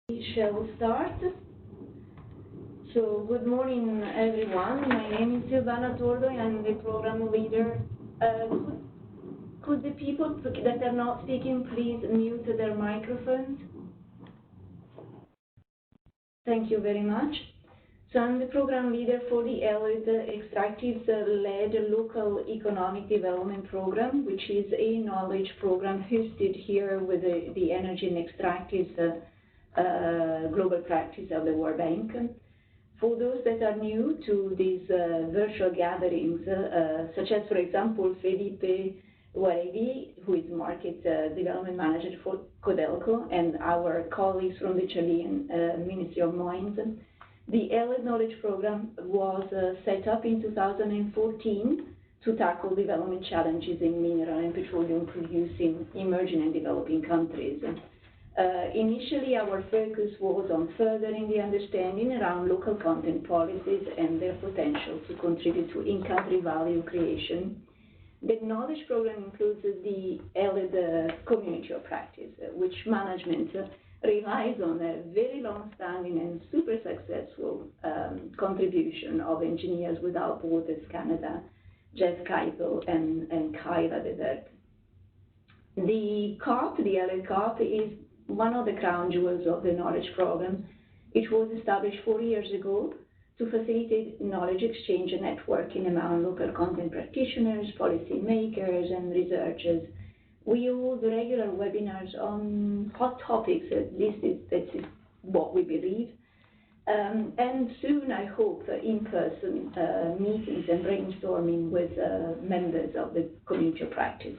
We shall start. So, good morning, everyone. My name is Silvana Tordo. I'm the program leader. Could the people that are not speaking please mute their microphones? Thank you very much. So I'm the program leader for the ELLED Extractives-led Local Economic Development Program, which is a knowledge program hosted here with the Energy and Extractives Global Practice of the World Bank. For those that are new to these virtual gatherings, such as, for example, Felipe Guarevi, who is Market Development Manager for Codelco, and our colleagues from the Chilean Ministry of Mines, the ELLED Knowledge Program was set up in 2014 to tackle development challenges in mineral and petroleum producing emerging and developing countries. Initially, our focus was on furthering the understanding around local content policies and their potential to contribute to in-country value creation. The knowledge program includes the ELLED community of practice, which management relies on a very long-standing and super successful contribution of Engineers Without Borders Canada, Jeff Keipel and Kyla Debert. The CoP, the ELLED CoP, is one of the crown jewels of the knowledge program. It was established 4 years ago to facilitate knowledge exchange and networking among local content practitioners, policy makers, and researchers. We hold regular webinars on hot topics, at least that is what we believe. And soon, I hope, in-person meetings and brainstorming with members of the community of practice.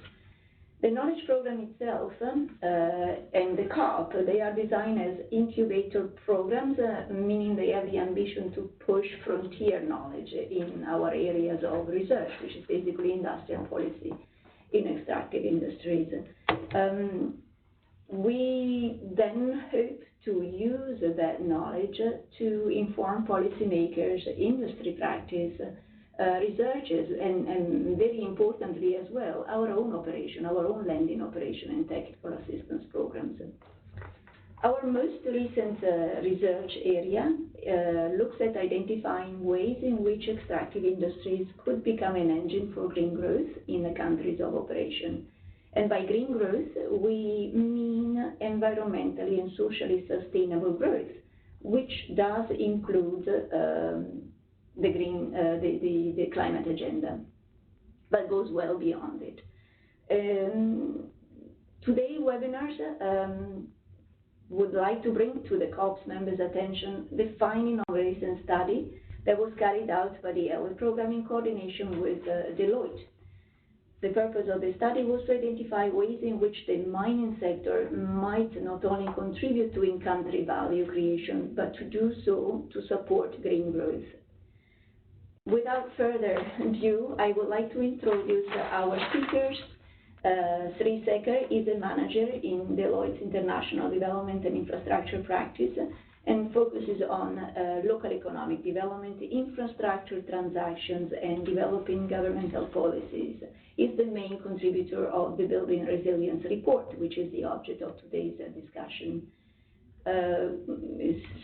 The knowledge program itself and the CoP, they are designed as incubator programs, meaning they have the ambition to push frontier knowledge in our areas of research, which is basically industrial policy in extractive industries. We then hope to use that knowledge to inform policymakers, industry practice, researchers, and very importantly as well, our own operation, our own lending operation and technical assistance programs. Our most recent research area looks at identifying ways in which extractive industries could become an engine for green growth in the countries of operation. And by green growth, we mean environmentally and socially sustainable growth, which does include the climate agenda, but goes well beyond it. Today, webinars would like to bring to the COP's members' attention the finding of a recent study that was carried out by the ELLED program in coordination with Deloitte. The purpose of the study was to identify ways in which the mining sector might not only contribute to in-country value creation, but to do so to support green growth. Without further ado, I would like to introduce our speakers. Sri Sekhar is a manager in Deloitte's International Development and Infrastructure practice and focuses on local economic development, infrastructure transactions, and developing governmental policies. Is the main contributor of the Building Resilience Report, which is the object of today's discussion.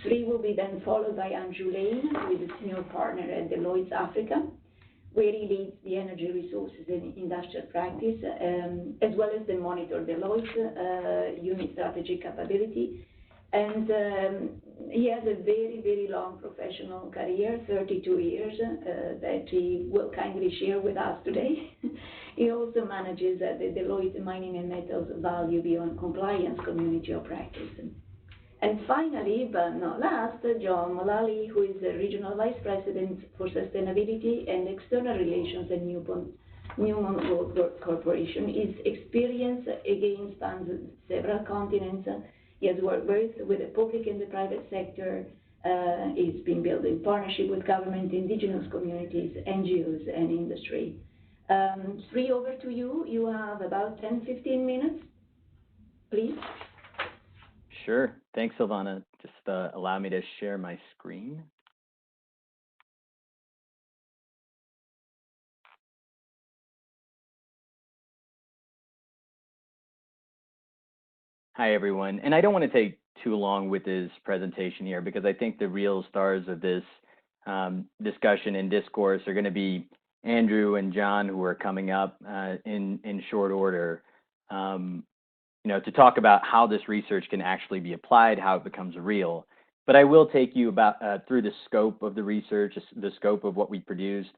Sri will be then followed by Andrew Lane, who is a senior partner at Deloitte Africa, where he leads the energy resources and industrial practice, as well as the Monitor Deloitte unit strategic capability. And he has a very, very long professional career, 32 years, that he will kindly share with us today. He also manages the Deloitte Mining and Metals Value Beyond Compliance community of practice. And finally, but not last, John Mullally, who is the Regional Vice President for Sustainability and External Relations at Newmont Gold Corporation. His experience again spans several continents. He has worked both with the public and the private sector. He's been building partnership with government, indigenous communities, NGOs, and industry. Sri, over to you. You have about 10-15 minutes, please. Sure. Thanks, Silvana. Just allow me to share my screen. Hi, everyone. And I don't want to take too long with this presentation here because I think the real stars of this discussion and discourse are going to be Andrew and John, who are coming up in short order, to talk about how this research can actually be applied, how it becomes real. But I will take you through the scope of the research, the scope of what we produced,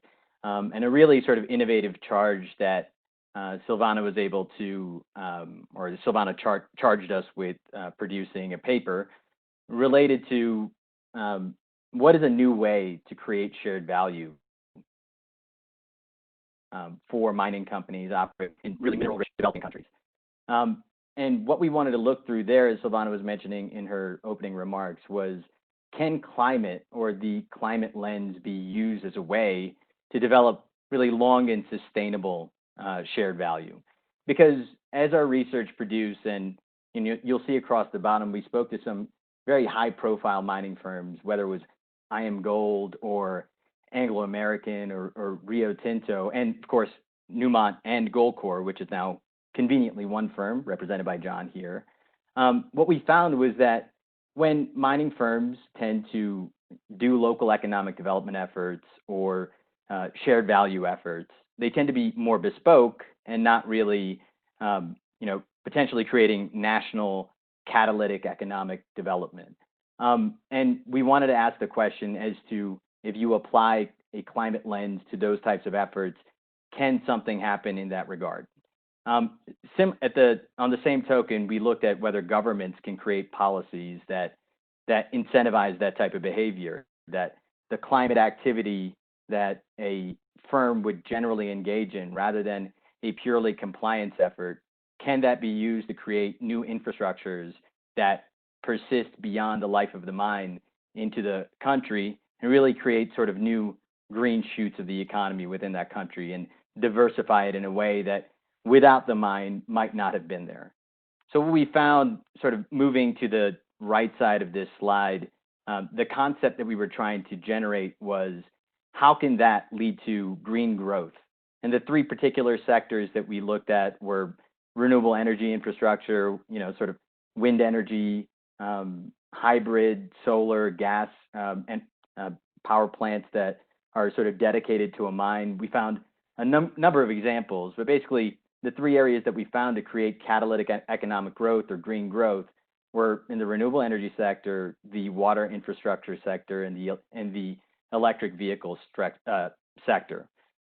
and a really sort of innovative charge that Silvana was able to, or Silvana charged us with producing a paper related to what is a new way to create shared value for mining companies operating in really mineral-rich developing countries. And what we wanted to look through there, as Silvana was mentioning in her opening remarks, was can climate or the climate lens be used as a way to develop really long and sustainable shared value? Because as our research produced, and you'll see across the bottom, we spoke to some very high-profile mining firms, whether it was IM Gold or Anglo American or Rio Tinto, and of course Newmont and Goldcorp, which is now conveniently one firm represented by John here. What we found was that when mining firms tend to do local economic development efforts or shared value efforts, they tend to be more bespoke and not really, potentially creating national catalytic economic development. And we wanted to ask the question as to if you apply a climate lens to those types of efforts, can something happen in that regard? On the same token, we looked at whether governments can create policies that incentivize that type of behavior, that the climate activity that a firm would generally engage in rather than a purely compliance effort, can that be used to create new infrastructures that persist beyond the life of the mine into the country and really create sort of new green shoots of the economy within that country and diversify it in a way that without the mine might not have been there. So what we found, sort of moving to the right side of this slide, the concept that we were trying to generate was how can that lead to green growth? And the three particular sectors that we looked at were renewable energy infrastructure, sort of wind energy, hybrid solar, gas, and power plants that are sort of dedicated to a mine. We found a number of examples, but basically the three areas that we found to create catalytic economic growth or green growth were in the renewable energy sector, the water infrastructure sector, and the electric vehicle sector.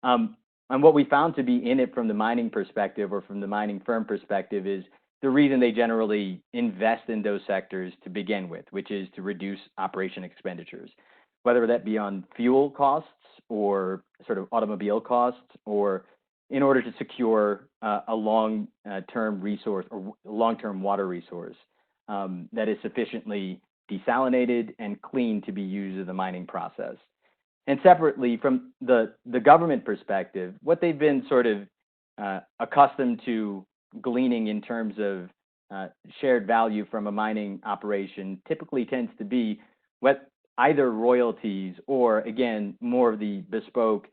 And what we found to be in it from the mining perspective or from the mining firm perspective is the reason they generally invest in those sectors to begin with, which is to reduce operation expenditures, whether that be on fuel costs or sort of automobile costs, or in order to secure a long-term resource or long-term water resource that is sufficiently desalinated and clean to be used in the mining process. And separately, from the government perspective, what they've been sort of accustomed to gleaning in terms of shared value from a mining operation typically tends to be either royalties or, again, more of the bespoke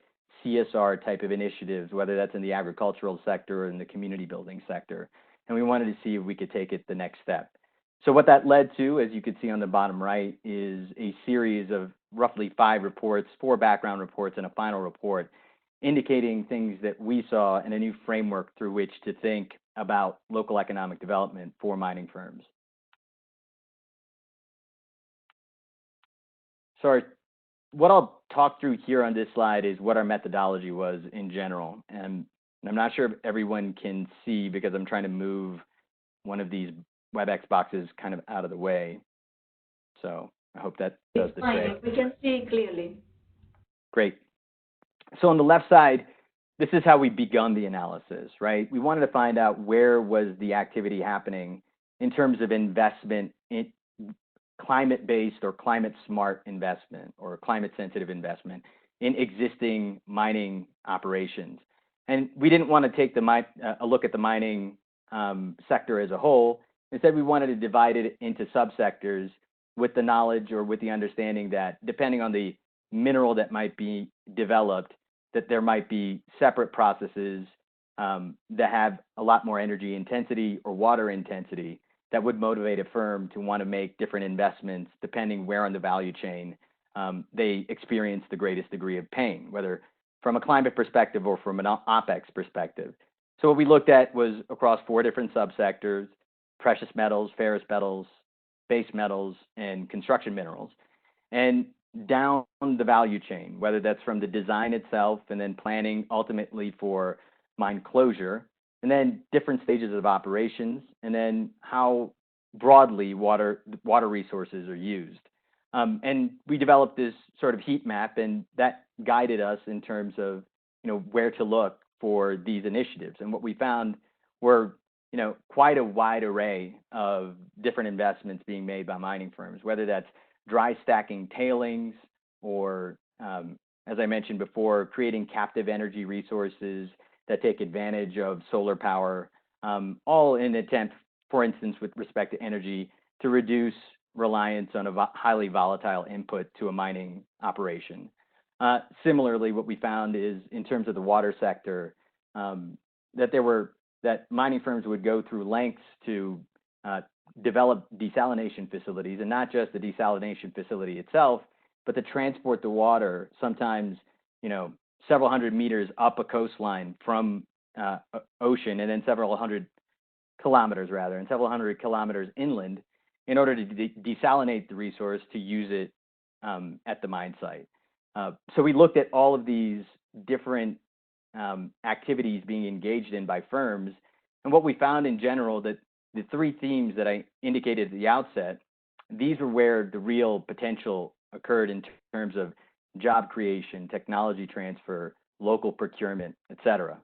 CSR type of initiatives, whether that's in the agricultural sector or in the community building sector. And we wanted to see if we could take it the next step. So what that led to, as you can see on the bottom right, is a series of roughly 5 reports, 4 background reports, and a final report indicating things that we saw in a new framework through which to think about local economic development for mining firms. So what I'll talk through here on this slide is what our methodology was in general. And I'm not sure if everyone can see because I'm trying to move one of these WebEx boxes kind of out of the way. So I hope that does the trick. We can see clearly. Great. So on the left side, this is how we begun the analysis, right? We wanted to find out where was the activity happening in terms of investment in climate-based or climate-smart investment or climate-sensitive investment in existing mining operations. And we didn't want to take a look at the mining sector as a whole. Instead, we wanted to divide it into subsectors with the knowledge or with the understanding that depending on the mineral that might be developed, that there might be separate processes that have a lot more energy intensity or water intensity that would motivate a firm to want to make different investments depending where on the value chain they experience the greatest degree of pain, whether from a climate perspective or from an OpEx perspective. So what we looked at was across 4 different subsectors: precious metals, ferrous metals, base metals, and construction minerals. And down the value chain, whether that's from the design itself and then planning ultimately for mine closure, and then different stages of operations, and then how broadly water resources are used. And we developed this sort of heat map, and that guided us in terms of, where to look for these initiatives. And what we found were, quite a wide array of different investments being made by mining firms, whether that's dry stacking tailings or, as I mentioned before, creating captive energy resources that take advantage of solar power, all in an attempt, for instance, with respect to energy, to reduce reliance on a highly volatile input to a mining operation. Similarly, what we found is in terms of the water sector, that mining firms would go through lengths to develop desalination facilities, and not just the desalination facility itself, but to transport the water sometimes, several hundred meters up a coastline from ocean, and then several hundred kilometers inland, in order to desalinate the resource to use it at the mine site. So we looked at all of these different activities being engaged in by firms, and what we found in general, that the 3 themes that I indicated at the outset, these were where the real potential occurred in terms of job creation, technology transfer, local procurement, et cetera.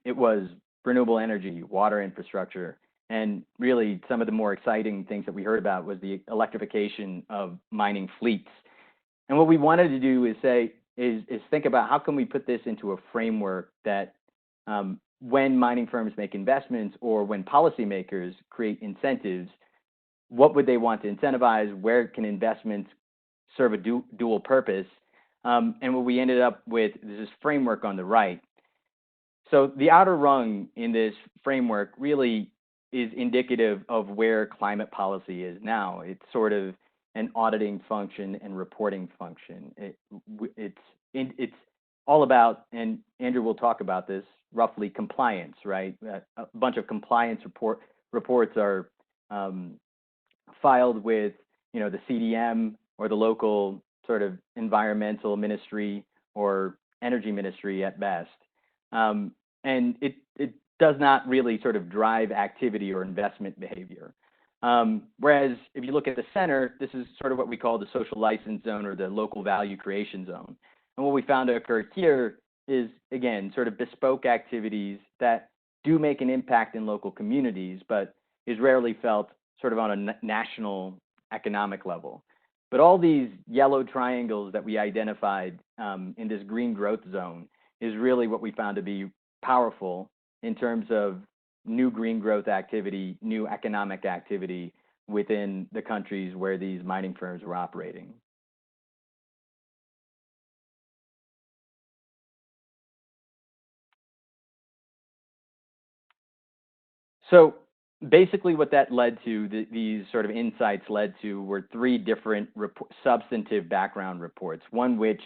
It was renewable energy, water infrastructure, and really some of the more exciting things that we heard about was the electrification of mining fleets. And what we wanted to do is think about how can we put this into a framework that when mining firms make investments or when policymakers create incentives, what would they want to incentivize? Where can investments serve a dual purpose? And what we ended up with is this framework on the right. So the outer rung in this framework really is indicative of where climate policy is now. It's sort of an auditing function and reporting function. It's all about, and Andrew will talk about this, roughly compliance, right? A bunch of compliance reports are filed with, the CDM or the local sort of environmental ministry or energy ministry at best. And it does not really sort of drive activity or investment behavior. Whereas if you look at the center, this is sort of what we call the social license zone or the local value creation zone. And what we found to occur here is, again, sort of bespoke activities that do make an impact in local communities, but is rarely felt sort of on a national economic level. But all these yellow triangles that we identified in this green growth zone is really what we found to be powerful in terms of new green growth activity, new economic activity within the countries where these mining firms were operating. So basically what that led to, these sort of insights led to, were 3 different substantive background reports. One which,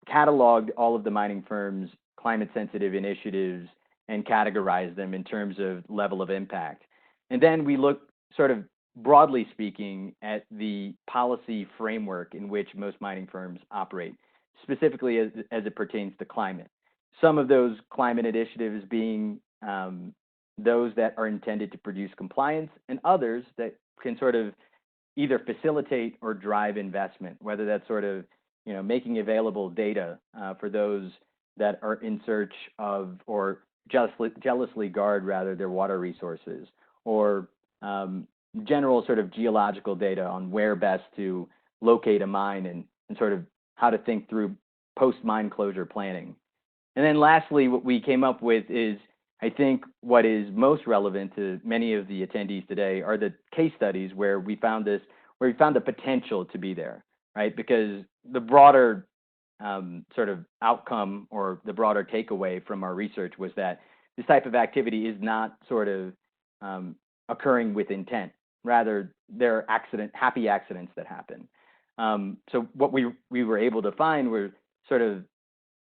cataloged all of the mining firms' climate sensitive initiatives and categorized them in terms of level of impact. And then we looked sort of broadly speaking at the policy framework in which most mining firms operate, specifically as it pertains to climate. Some of those climate initiatives being those that are intended to produce compliance, and others that can sort of either facilitate or drive investment, whether that's sort of, making available data for those that are in search of or jealously guard rather their water resources, or general sort of geological data on where best to locate a mine and sort of how to think through post-mine closure planning. And then lastly, what we came up with is, I think what is most relevant to many of the attendees today are the case studies where we found the potential to be there, right? Because the broader sort of outcome or the broader takeaway from our research was that this type of activity is not sort of occurring with intent. Rather, they're happy accidents that happen. So what we were able to find were sort of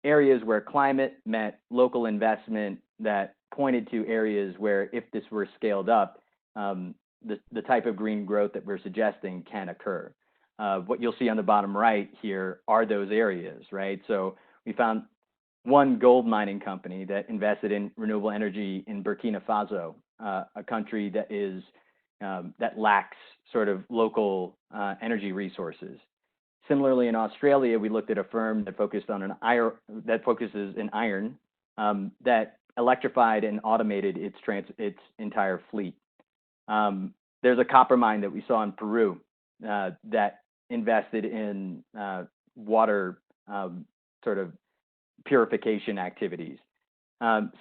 areas where climate met local investment that pointed to areas where, if this were scaled up, the type of green growth that we're suggesting can occur. What you'll see on the bottom right here are those areas, right? So we found one gold mining company that invested in renewable energy in Burkina Faso, a country that is that lacks sort of local energy resources. Similarly, in Australia, we looked at a firm that focused on that focuses in iron, that electrified and automated its entire fleet. There's a copper mine that we saw in Peru that invested in water sort of purification activities.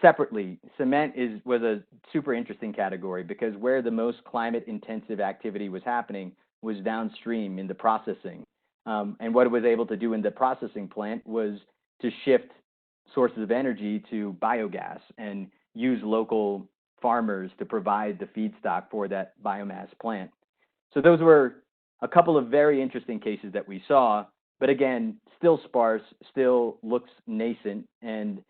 Separately, cement was a super interesting category because where the most climate-intensive activity was happening was downstream in the processing. And what it was able to do in the processing plant was to shift sources of energy to biogas and use local farmers to provide the feedstock for that biomass plant. So those were a couple of very interesting cases that we saw, but again, still sparse, still looks nascent. And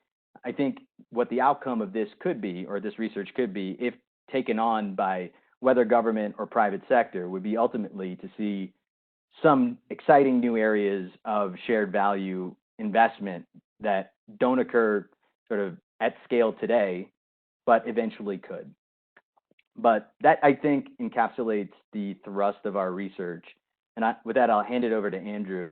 I think what the outcome of this could be, or this research could be, if taken on by whether government or private sector, would be ultimately to see some exciting new areas of shared value investment that don't occur sort of at scale today, but eventually could. But that, I think, encapsulates the thrust of our research. And with that, I'll hand it over to Andrew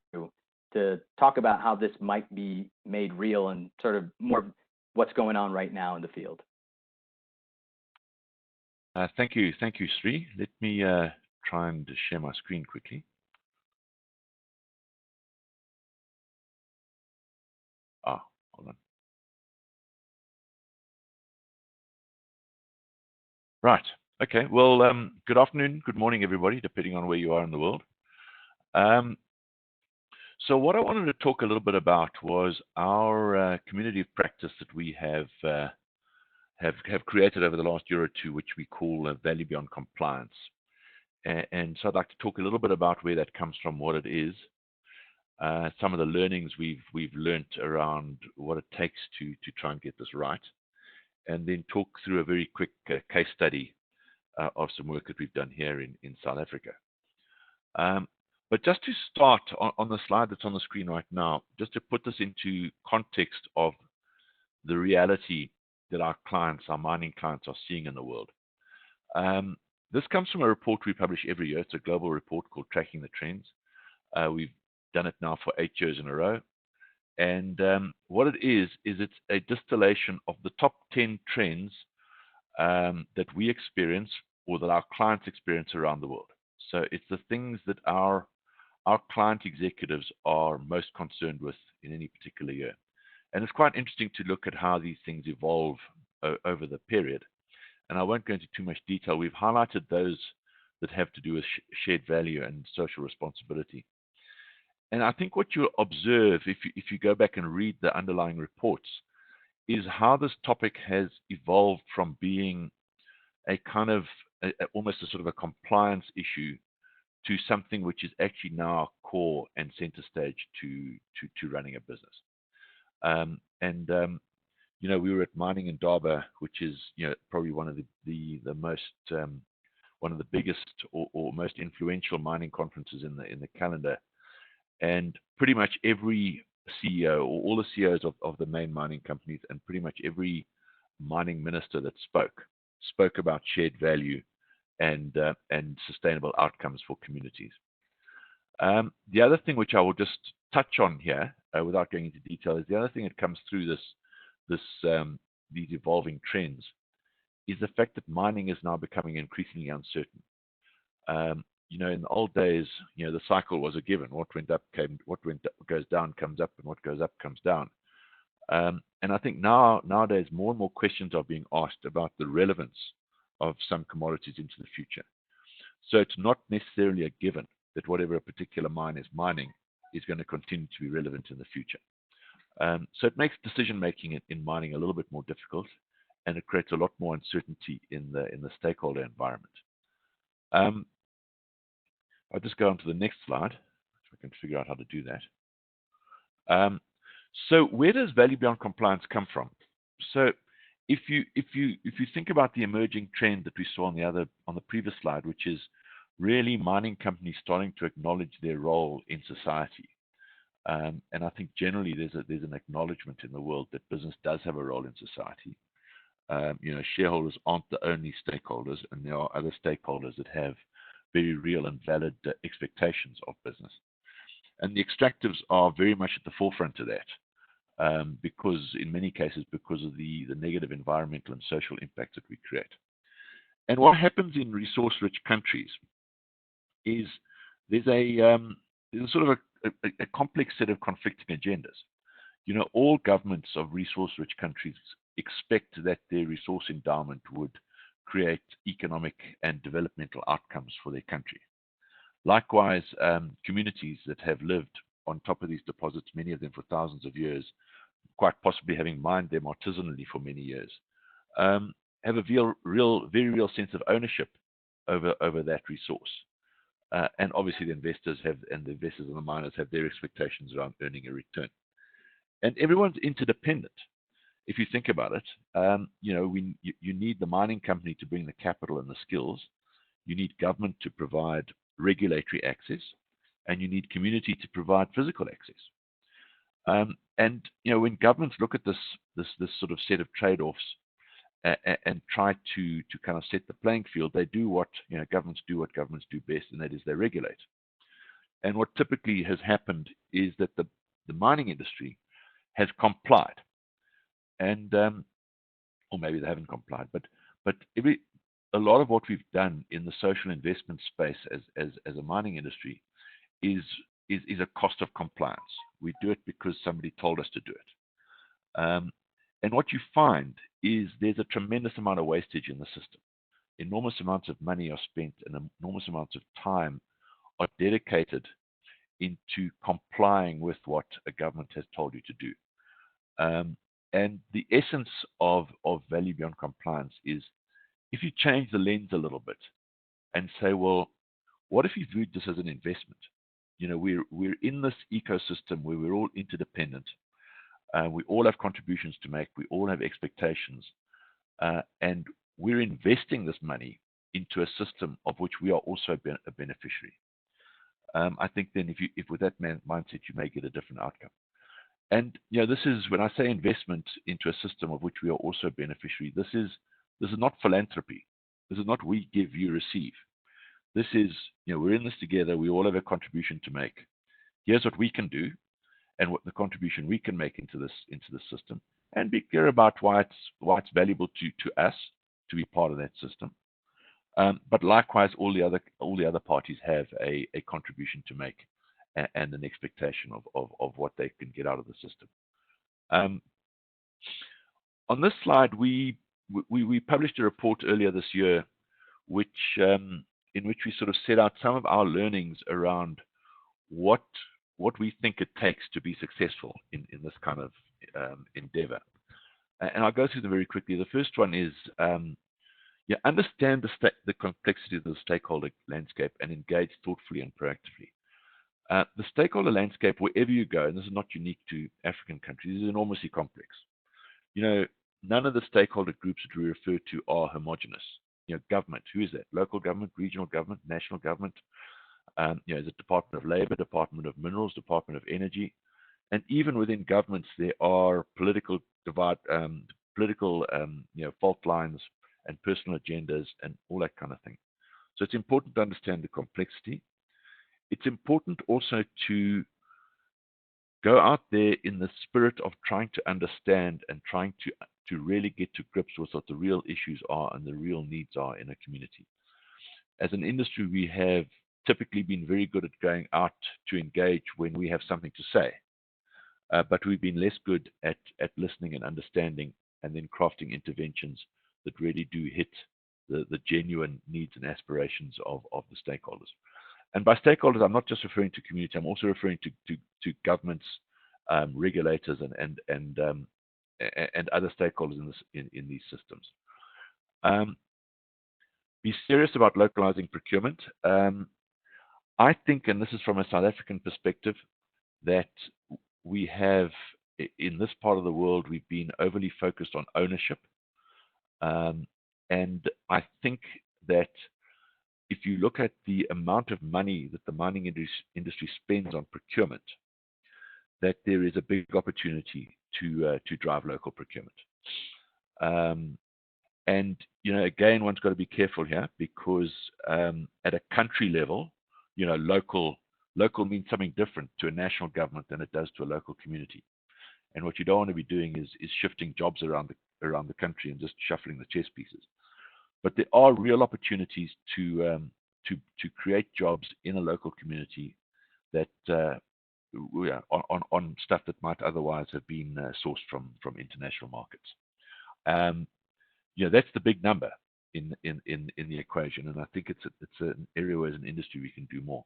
to talk about how this might be made real and sort of more what's going on right now in the field. Thank you, Sri. Let me try and share my screen quickly. Hold on. Right. Okay. Well, good afternoon, good morning, everybody, depending on where you are in the world. So what I wanted to talk a little bit about was our community of practice that we have created over the last year or two, which we call Value Beyond Compliance. And so I'd like to talk a little bit about where that comes from, what it is, some of the learnings we've learnt around what it takes to try and get this right, and then talk through a very quick case study of some work that we've done here in South Africa. But just to start on the slide that's on the screen right now, just to put this into context of the reality that our clients, our mining clients, are seeing in the world. This comes from a report we publish every year. It's a global report called Tracking the Trends. We've done it now for 8 years in a row. And what it is it's a distillation of the top 10 trends that we experience or that our clients experience around the world. So it's the things that our client executives are most concerned with in any particular year. And it's quite interesting to look at how these things evolve over the period. And I won't go into too much detail. We've highlighted those that have to do with shared value and social responsibility. And I think what you'll observe if you go back and read the underlying reports is how this topic has evolved from being a kind of almost a sort of a compliance issue to something which is actually now core and center stage to running a business. You know, we were at Mining Indaba, which is, you know, probably one of the most one of the biggest or most influential mining conferences in the calendar. And pretty much every CEO or all the CEOs of the main mining companies and pretty much every mining minister that spoke about shared value and sustainable outcomes for communities. The other thing which I will just touch on here, without going into detail, is the other thing that comes through these evolving trends is the fact that mining is now becoming increasingly uncertain. You know, in the old days, you know, the cycle was a given. What goes down comes up, and what goes up comes down. And I think nowadays more and more questions are being asked about the relevance of some commodities into the future. So it's not necessarily a given that whatever a particular mine is mining is going to continue to be relevant in the future. So it makes decision making in mining a little bit more difficult, and it creates a lot more uncertainty in the stakeholder environment. I'll just go on to the next slide, if I can figure out how to do that. So where does value beyond compliance come from? So if you think about the emerging trend that we saw on the previous slide, which is really mining companies starting to acknowledge their role in society. And I think generally there's an acknowledgement in the world that business does have a role in society. Shareholders aren't the only stakeholders, and there are other stakeholders that have very real and valid expectations of business. And the extractives are very much at the forefront of that, because in many cases, because of the negative environmental and social impact that we create. And what happens in resource-rich countries is there's a sort of a complex set of conflicting agendas. All governments of resource-rich countries expect that their resource endowment would create economic and developmental outcomes for their country. Likewise, communities that have lived on top of these deposits, many of them for thousands of years, quite possibly having mined them artisanally for many years, have a very real sense of ownership over that resource. And obviously the investors and the miners have their expectations around earning a return. And everyone's interdependent. If you think about it, you need the mining company to bring the capital and the skills. You need government to provide regulatory access, and you need community to provide physical access. When governments look at this sort of set of trade-offs and try to kind of set the playing field, they do what governments do best, and that is they regulate. And what typically has happened is that the mining industry has complied, and or maybe they haven't complied, but a lot of what we've done in the social investment space as a mining industry is a cost of compliance. We do it because somebody told us to do it. And what you find is there's a tremendous amount of wastage in the system. Enormous amounts of money are spent and enormous amounts of time are dedicated into complying with what a government has told you to do. And the essence of value beyond compliance is if you change the lens a little bit and say, well, what if you viewed this as an investment? We're in this ecosystem where we're all interdependent. We all have contributions to make. We all have expectations. And we're investing this money into a system of which we are also a beneficiary. I think then if with that mindset, you may get a different outcome. And this is when I say investment into a system of which we are also a beneficiary. This is not philanthropy. This is not we give, you receive. This is we're in this together. We all have a contribution to make. Here's what we can do, and what the contribution we can make into this system, and be clear about why it's valuable to us to be part of that system. But likewise, all the other parties have a contribution to make and an expectation of what they can get out of the system. On this slide, we published a report earlier this year, in which we sort of set out some of our learnings around what we think it takes to be successful in this kind of endeavor. And I'll go through them very quickly. The first one is understand the complexity of the stakeholder landscape and engage thoughtfully and proactively. The stakeholder landscape, wherever you go, and this is not unique to African countries, is enormously complex. None of the stakeholder groups that we refer to are homogenous. Government, who is that? Local government, regional government, national government. The Department of Labor, Department of Minerals, Department of Energy, and even within governments there are political divide, fault lines and personal agendas and all that kind of thing. So it's important to understand the complexity. It's important also to go out there in the spirit of trying to understand and trying to really get to grips with what the real issues are and the real needs are in a community. As an industry, we have typically been very good at going out to engage when we have something to say, but we've been less good at listening and understanding and then crafting interventions that really do hit the genuine needs and aspirations of the stakeholders. And by stakeholders, I'm not just referring to community, I'm also referring to governments, regulators, and and other stakeholders in these systems. Be serious about localizing procurement. I think, and this is from a South African perspective, that we have, in this part of the world, we've been overly focused on ownership. And I think that if you look at the amount of money that the mining industry spends on procurement, that there is a big opportunity to drive local procurement. And again, one's got to be careful here, because at a country level, local means something different to a national government than it does to a local community. And what you don't want to be doing is shifting jobs around the country and just shuffling the chess pieces. But there are real opportunities to create jobs in a local community that on stuff that might otherwise have been sourced from international markets. That's the big number in the equation, and I think it's an area where as an industry we can do more.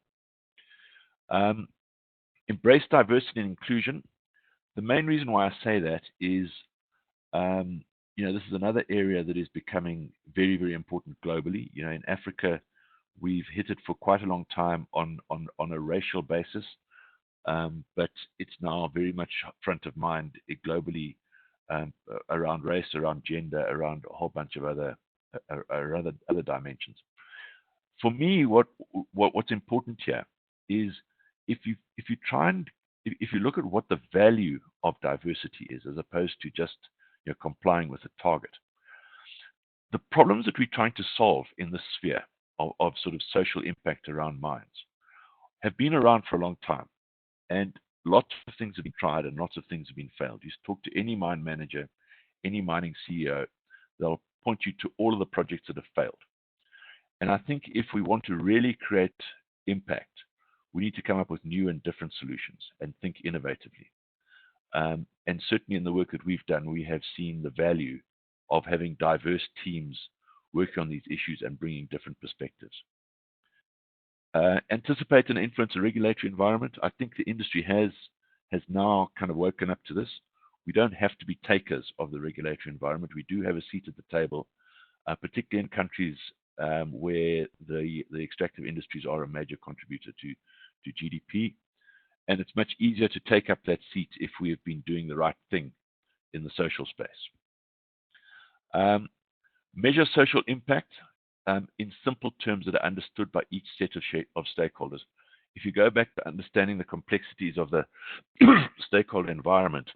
Embrace diversity and inclusion. The main reason why I say that is, this is another area that is becoming very, very important globally. In Africa, we've hit it for quite a long time on a racial basis, but it's now very much front of mind globally, around race, around gender, around a whole bunch of other dimensions. For me, what's important here is if you look at what the value of diversity is, as opposed to just complying with a target. The problems that we're trying to solve in this sphere of sort of social impact around mines have been around for a long time, and lots of things have been tried and lots of things have been failed. You talk to any mine manager, any mining CEO, they'll point you to all of the projects that have failed. And I think if we want to really create impact, we need to come up with new and different solutions and think innovatively. And certainly in the work that we've done, we have seen the value of having diverse teams working on these issues and bringing different perspectives. Anticipate and influence a regulatory environment. I think the industry has now kind of woken up to this. We don't have to be takers of the regulatory environment. We do have a seat at the table, particularly in countries where the extractive industries are a major contributor to GDP. And it's much easier to take up that seat if we have been doing the right thing in the social space. Measure social impact in simple terms that are understood by each set of stakeholders. If you go back to understanding the complexities of the stakeholder environment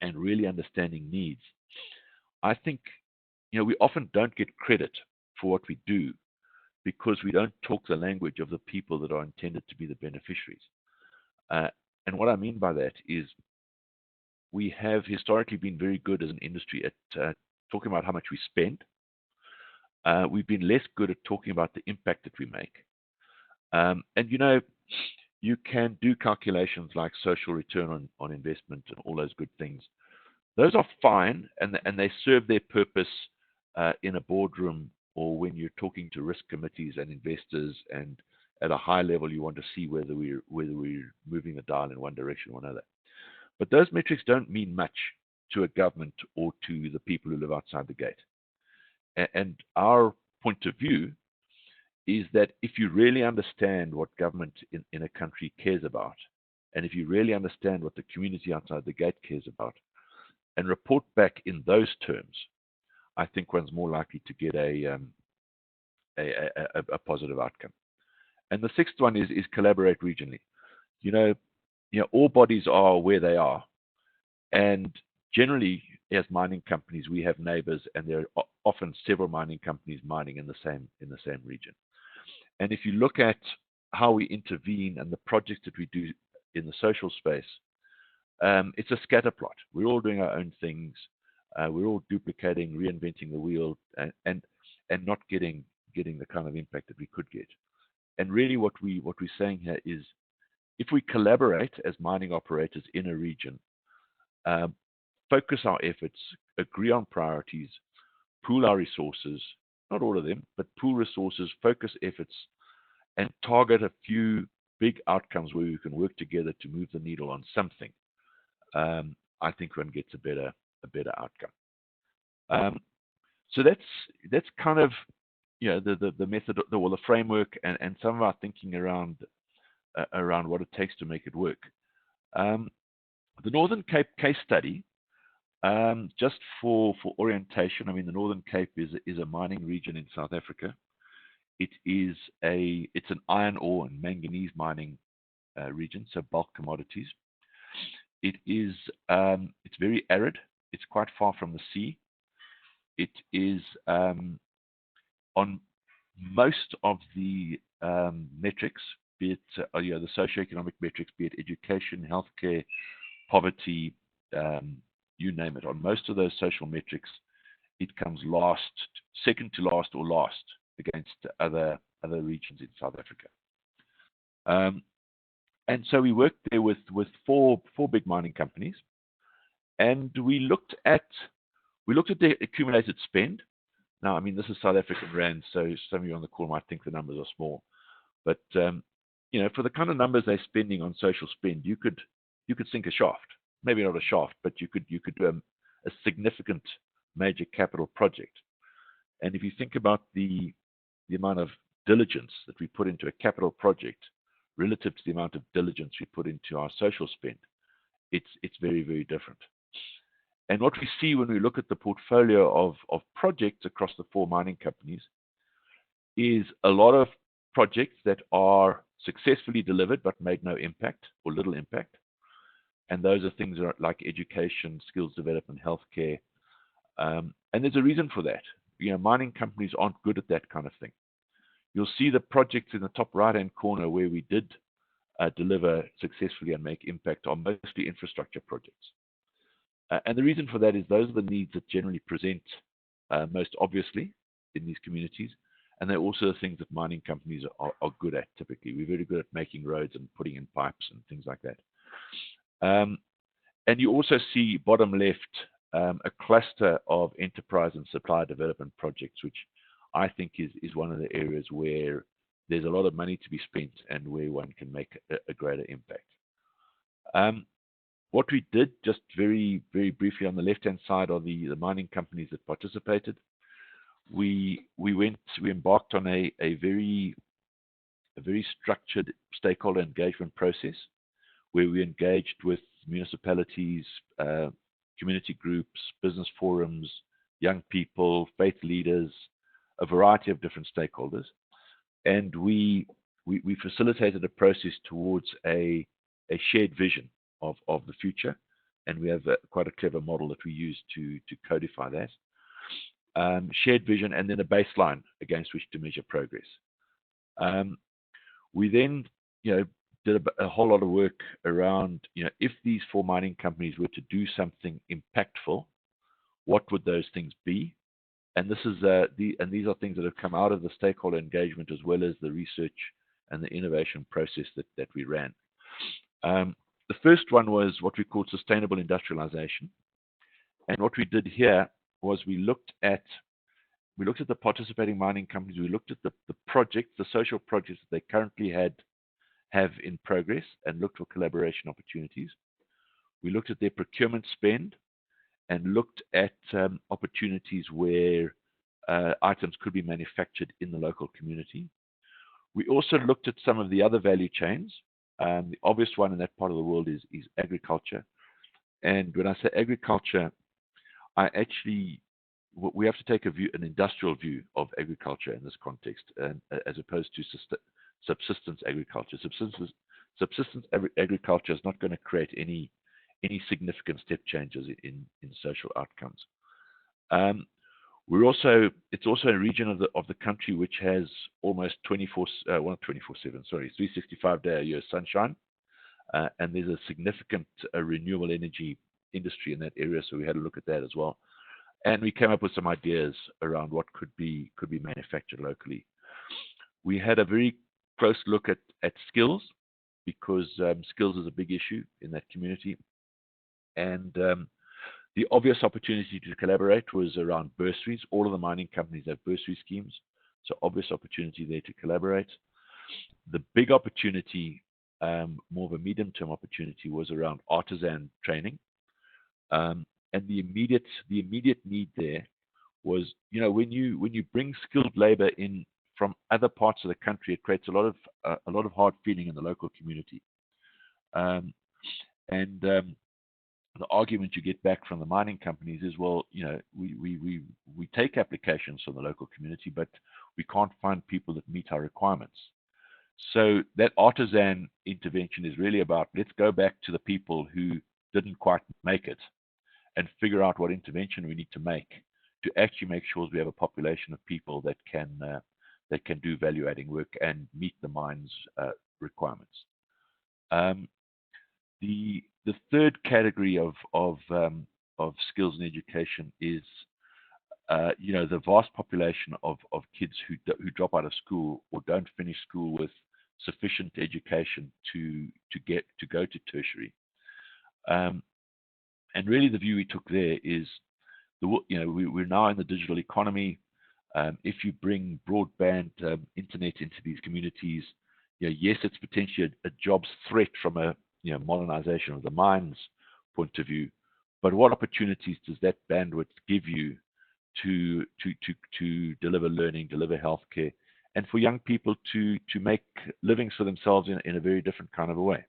and really understanding needs, I think we often don't get credit for what we do because we don't talk the language of the people that are intended to be the beneficiaries. And what I mean by that is we have historically been very good as an industry at talking about how much we spend. We've been less good at talking about the impact that we make. And you can do calculations like social return on investment and all those good things. Those are fine, and they serve their purpose in a boardroom or when you're talking to risk committees and investors, and at a high level you want to see whether we're moving the dial in one direction or another. But those metrics don't mean much to a government or to the people who live outside the gate. And our point of view is that if you really understand what government in a country cares about, and if you really understand what the community outside the gate cares about, and report back in those terms, I think one's more likely to get a positive outcome. And the sixth one is collaborate regionally. All bodies are where they are, and generally, as mining companies, we have neighbors, and there are often several mining companies mining in the same region. And if you look at how we intervene and the projects that we do in the social space, it's a scatter plot. We're all doing our own things. We're all duplicating, reinventing the wheel, and not getting the kind of impact that we could get. And really, what we're saying here is, if we collaborate as mining operators in a region, focus our efforts, agree on priorities, pool our resources, not all of them, but pool resources, focus efforts, and target a few big outcomes where we can work together to move the needle on something, I think one gets a better better outcome. So that's kind of the method or the framework and some of our thinking around what it takes to make it work. The Northern Cape case study, just for orientation, I mean, the Northern Cape is a mining region in South Africa. It's an iron ore and manganese mining region, so bulk commodities. It's very arid. It's quite far from the sea. It is on most of the metrics, be it the socioeconomic metrics, be it education, healthcare, poverty, you name it. On most of those social metrics, it comes second to last, or last against other regions in South Africa. And so we worked there with four big mining companies, and we looked at the accumulated spend. Now, I mean, this is South African rand, so some of you on the call might think the numbers are small, but for the kind of numbers they're spending on social spend, you could sink a shaft. Maybe not a shaft, but you could do a significant major capital project. And if you think about the amount of diligence that we put into a capital project relative to the amount of diligence we put into our social spend, it's very, very different. And what we see when we look at the portfolio of projects across the four mining companies is a lot of projects that are successfully delivered but made no impact or little impact. And those are things like education, skills development, healthcare. And there's a reason for that. Mining companies aren't good at that kind of thing. You'll see the projects in the top right-hand corner where we did deliver successfully and make impact are mostly infrastructure projects. And the reason for that is those are the needs that generally present most obviously in these communities. And they're also the things that mining companies are good at typically. We're very good at making roads and putting in pipes and things like that. And you also see bottom left a cluster of enterprise and supply development projects, which I think is one of the areas where there's a lot of money to be spent and where one can make a greater impact. What we did, just very, very briefly on the left-hand side, are the mining companies that participated. We embarked on a very structured stakeholder engagement process where we engaged with municipalities, community groups, business forums, young people, faith leaders, a variety of different stakeholders. And we facilitated a process towards a shared vision of the future. And we have quite a clever model that we use to codify that. Shared vision and then a baseline against which to measure progress. We then, did a whole lot of work around, if these four mining companies were to do something impactful, what would those things be? And this is these are things that have come out of the stakeholder engagement as well as the research and the innovation process that we ran. The first one was what we called sustainable industrialization. And what we did here was we looked at the participating mining companies. We looked at the projects, the social projects that they currently have in progress, and looked for collaboration opportunities. We looked at their procurement spend and looked at opportunities where items could be manufactured in the local community. We also looked at some of the other value chains. The obvious one in that part of the world is agriculture. And when I say agriculture, we have to take an industrial view of agriculture in this context, as opposed to subsistence agriculture. Subsistence agriculture is not going to create any significant step changes in social outcomes. It's also a region of the country which has almost 365-day-a-year sunshine, and there's a significant renewable energy industry in that area. So we had a look at that as well, and we came up with some ideas around what could be manufactured locally. We had a very close look at skills, because skills is a big issue in that community. And the obvious opportunity to collaborate was around bursaries. All of the mining companies have bursary schemes, so obvious opportunity there to collaborate. The big opportunity, more of a medium-term opportunity, was around artisan training. And the immediate need there was, when you bring skilled labor in from other parts of the country, it creates a lot of hard feeling in the local community. The argument you get back from the mining companies is, well, we take applications from the local community, but we can't find people that meet our requirements. So that artisan intervention is really about, let's go back to the people who didn't quite make it and figure out what intervention we need to make to actually make sure we have a population of people that can do value-adding work and meet the mine's requirements. The third category of skills and education is the vast population of kids who drop out of school or don't finish school with sufficient education to go to tertiary. And really, the view we took there is, we're now in the digital economy. If you bring broadband internet into these communities, yes, it's potentially a jobs threat from a modernization of the mines point of view, but what opportunities does that bandwidth give you to deliver learning, deliver healthcare, and for young people to make livings for themselves in a very different kind of a way?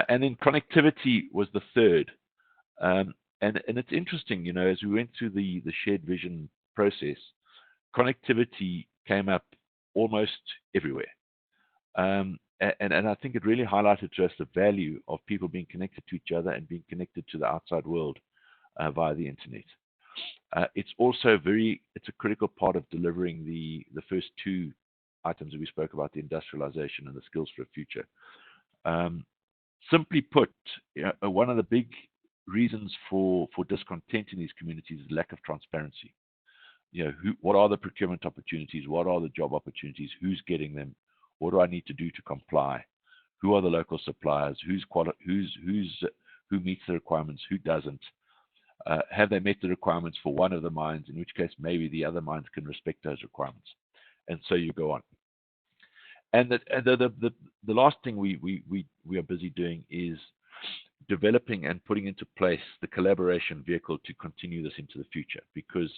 And then connectivity was the third. And it's interesting, as we went through the shared vision process, connectivity came up almost everywhere. And I think it really highlighted to us the value of people being connected to each other and being connected to the outside world via the internet. It's also it's a critical part of delivering the first two items that we spoke about, the industrialization and the skills for the future. Simply put, one of the big reasons for discontent in these communities is lack of transparency. What are the procurement opportunities? What are the job opportunities? Who's getting them? What do I need to do to comply? Who are the local suppliers? Who meets the requirements? Who doesn't? Have they met the requirements for one of the mines? In which case, maybe the other mines can respect those requirements, and so you go on. And the last thing we are busy doing is developing and putting into place the collaboration vehicle to continue this into the future. Because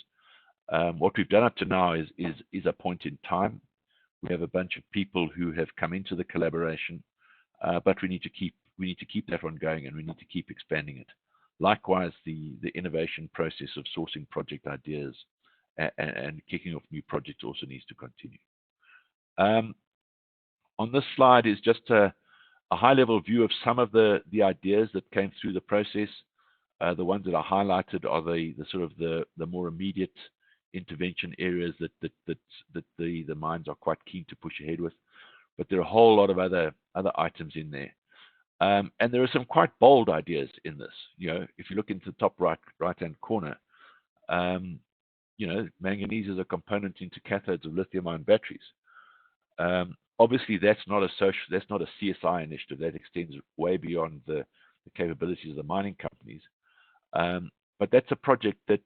what we've done up to now is a point in time. We have a bunch of people who have come into the collaboration, but we need to keep that one going, and we need to keep expanding it. Likewise, the innovation process of sourcing project ideas and kicking off new projects also needs to continue. On this slide is just a high-level view of some of the ideas that came through the process. The ones that are highlighted are the more immediate intervention areas that the mines are quite keen to push ahead with, but there are a whole lot of other items in there, and there are some quite bold ideas in this. If you look into the top right-hand corner, manganese is a component into cathodes of lithium-ion batteries. Obviously, that's not a CSI initiative. That extends way beyond the capabilities of the mining companies. But that's a project that,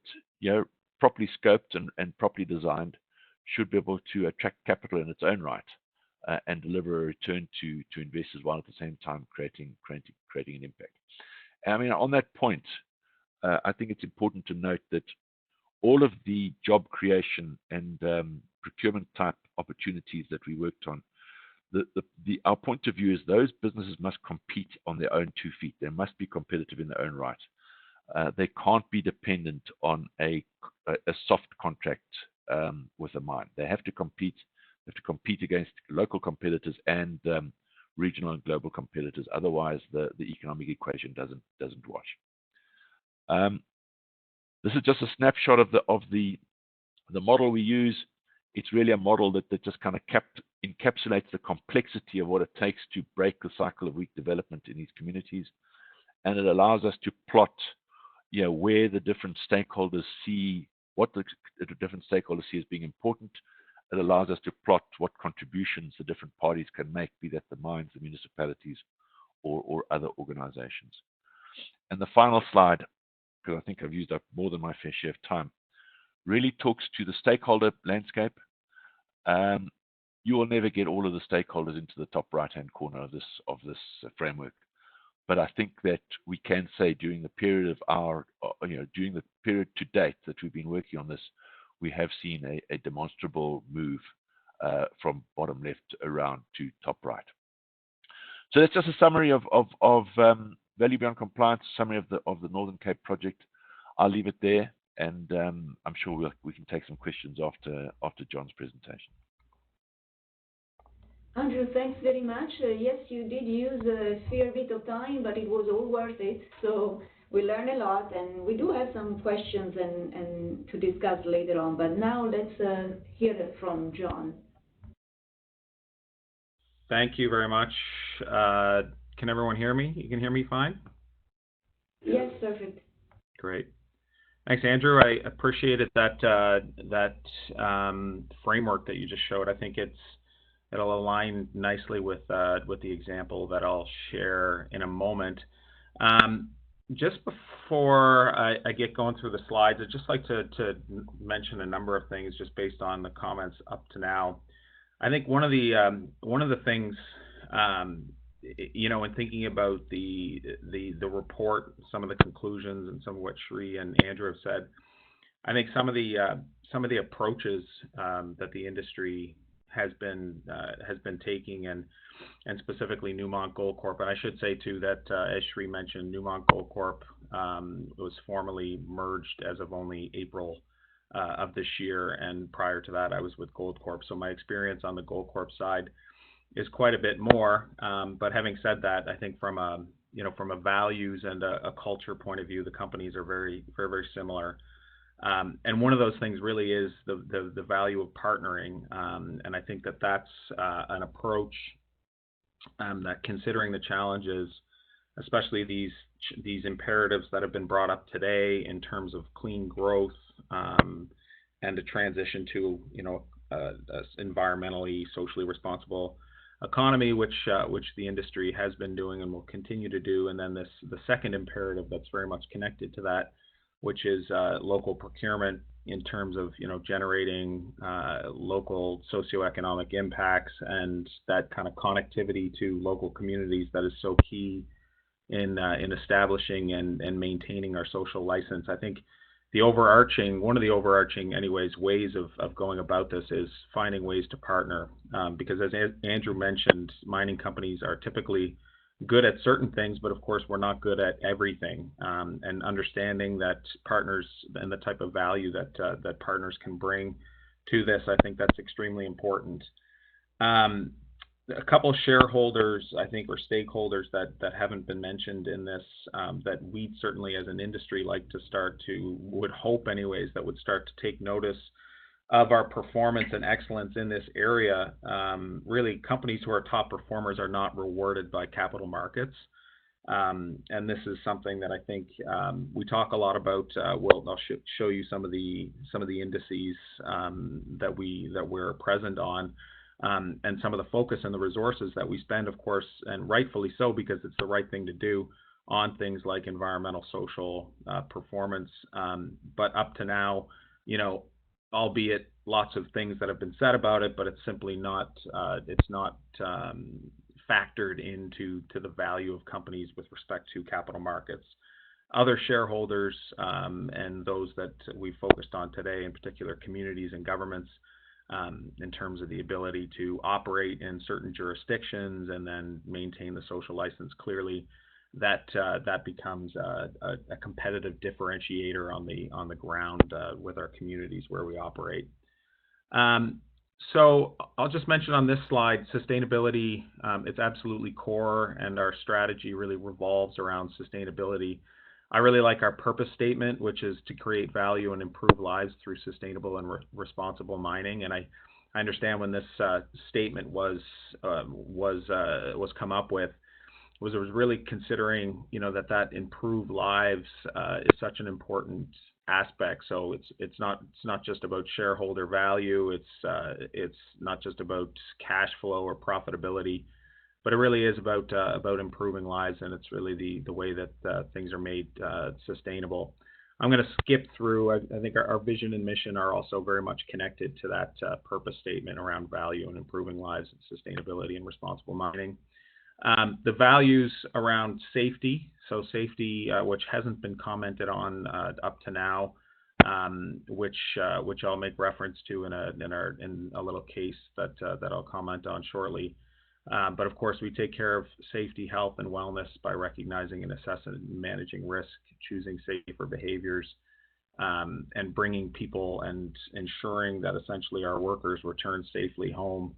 properly scoped and properly designed, should be able to attract capital in its own right and deliver a return to investors, while at the same time creating an impact. And I mean, on that point, I think it's important to note that all of the job creation and procurement type opportunities that we worked on, our point of view is those businesses must compete on their own 2 feet. They must be competitive in their own right. They can't be dependent on a soft contract with a mine. They have to compete. They have to compete against local competitors and regional and global competitors. Otherwise, the economic equation doesn't wash. This is just a snapshot of the model we use. It's really a model that just kind of encapsulates the complexity of what it takes to break the cycle of weak development in these communities, and it allows us to plot, where the different stakeholders see what the different stakeholders see as being important. It allows us to plot what contributions the different parties can make, be that the mines, the municipalities, or other organizations. And the final slide, because I think I've used up more than my fair share of time, really talks to the stakeholder landscape. You will never get all of the stakeholders into the top right-hand corner of this framework, But I think that we can say during the period of during the period to date that we've been working on this, we have seen a demonstrable move from bottom left around to top right. So that's just a summary of Value Beyond Compliance, summary of the Northern Cape project. I'll leave it there, and I'm sure we can take some questions after John's presentation. Andrew, thanks very much. Yes, you did use a fair bit of time, but it was all worth it. So we learned a lot, and we do have some questions and to discuss later on. But now let's hear it from John. Thank you very much. Can everyone hear me? You can hear me fine? Yes, perfect. Great. Thanks, Andrew. I appreciated that framework that you just showed. I think it'll align nicely with the example that I'll share in a moment. Just before I get going through the slides, I'd just like to mention a number of things just based on the comments up to now. I think one of the things, in thinking about the report, some of the conclusions, and some of what Sri and Andrew have said, I think some of the approaches that the industry has been taking, and specifically Newmont Goldcorp, and I should say too that as Sri mentioned, Newmont Goldcorp was formally merged as of only April of this year, and prior to that I was with Goldcorp, so my experience on the Goldcorp side is quite a bit more. But having said that, I think from a values and a culture point of view, the companies are very, very, very similar. And one of those things really is the value of partnering, and I think that's an approach that, considering the challenges, especially these imperatives that have been brought up today in terms of clean growth and a transition to environmentally, socially responsible economy, which the industry has been doing and will continue to do, and then the second imperative that's very much connected to that, which is local procurement in terms of generating local socioeconomic impacts and that kind of connectivity to local communities that is so key in establishing and maintaining our social license. I think one of the overarching ways of going about this is finding ways to partner, because as Andrew mentioned, mining companies are typically good at certain things, but of course we're not good at everything, and understanding that partners and the type of value that partners can bring to this, I think that's extremely important. A couple of shareholders, I think, or stakeholders that haven't been mentioned in this, that we certainly as an industry would hope anyways, that would start to take notice of our performance and excellence in this area. Really, companies who are top performers are not rewarded by capital markets, and this is something that I think we talk a lot about. I'll show you some of the indices that we're present on, and some of the focus and the resources that we spend, of course, and rightfully so, because it's the right thing to do on things like environmental, social performance. But up to now, albeit lots of things that have been said about it, but it's simply not factored into the value of companies with respect to capital markets. Other shareholders and those that we focused on today, in particular communities and governments, in terms of the ability to operate in certain jurisdictions and then maintain the social license, clearly that becomes a competitive differentiator on the ground with our communities where we operate. So I'll just mention on this slide, sustainability. It's absolutely core, and our strategy really revolves around sustainability. I really like our purpose statement, which is to create value and improve lives through sustainable and responsible mining. And I understand when this statement was come up with, was really considering that improved lives is such an important aspect. So it's not just about shareholder value. It's not just about cash flow or profitability, but it really is about improving lives, and it's really the way that things are made sustainable. I'm going to skip through. I think our vision and mission are also very much connected to that purpose statement around value and improving lives and sustainability and responsible mining. The values around safety, so safety, which hasn't been commented on up to now, which I'll make reference to in a little case that I'll comment on shortly. But of course, we take care of safety, health, and wellness by recognizing and assessing and managing risk, choosing safer behaviors, and bringing people and ensuring that essentially our workers return safely home.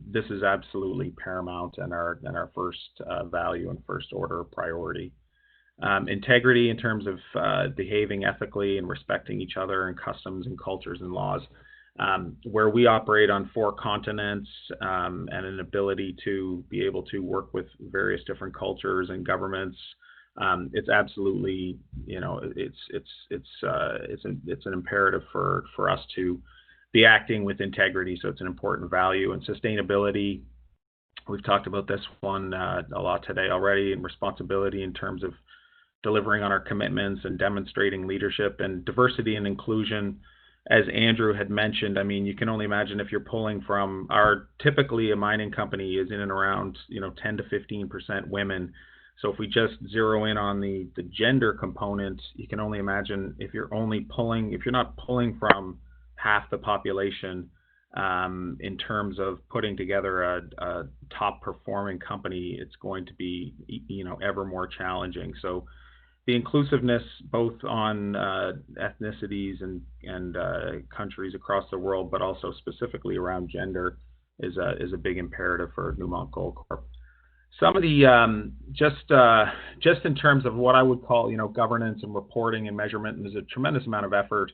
This is absolutely paramount and our first value and first order priority. Integrity in terms of behaving ethically and respecting each other and customs and cultures and laws. Where we operate on 4 continents and an ability to be able to work with various different cultures and governments, it's absolutely, it's an imperative for us to be acting with integrity. So it's an important value. And sustainability, we've talked about this one a lot today already, and responsibility in terms of delivering on our commitments and demonstrating leadership, and diversity and inclusion. As Andrew had mentioned, I mean, you can only imagine if you're pulling from typically a mining company is in and around, 10 to 15% women. So if we just zero in on the gender component, you can only imagine if you're not pulling from half the population in terms of putting together a top performing company, it's going to be, ever more challenging. So the inclusiveness both on ethnicities and countries across the world, but also specifically around gender, is a big imperative for Newmont Gold Corp. Some of the just in terms of what I would call governance and reporting and measurement, and there's a tremendous amount of effort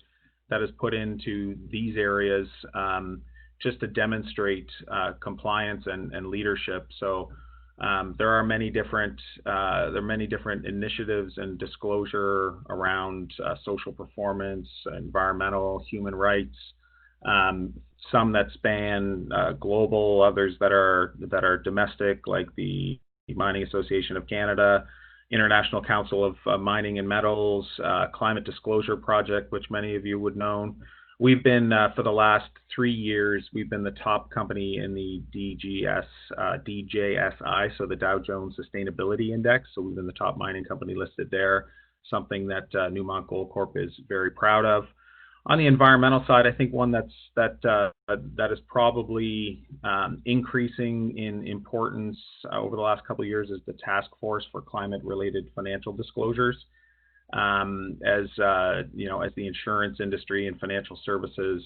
that is put into these areas just to demonstrate compliance and leadership. So there are many different initiatives and disclosure around social performance, environmental, human rights. Some that span global, others that are domestic, like the Mining Association of Canada, International Council of Mining and Metals, Climate Disclosure Project, which many of you would know. We've been, for the last 3 years, we've been the top company in the DJSI, so the Dow Jones Sustainability Index. So we've been the top mining company listed there, something that Newmont Gold Corp is very proud of. On the environmental side, I think one that is probably increasing in importance over the last couple of years is the Task Force for Climate-Related Financial Disclosures. As the insurance industry and financial services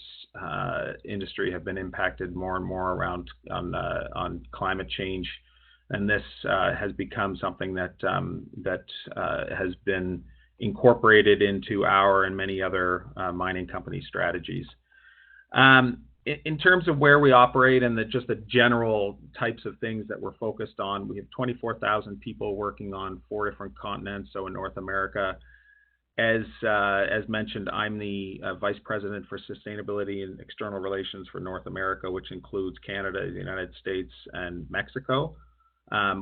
industry have been impacted more and more around on climate change, and this has become something that has been incorporated into our and many other mining company strategies. In terms of where we operate and just the general types of things that we're focused on, we have 24,000 people working on 4 different continents. So in North America, as mentioned, I'm the Vice President for Sustainability and External Relations for North America, which includes Canada, the United States, and Mexico.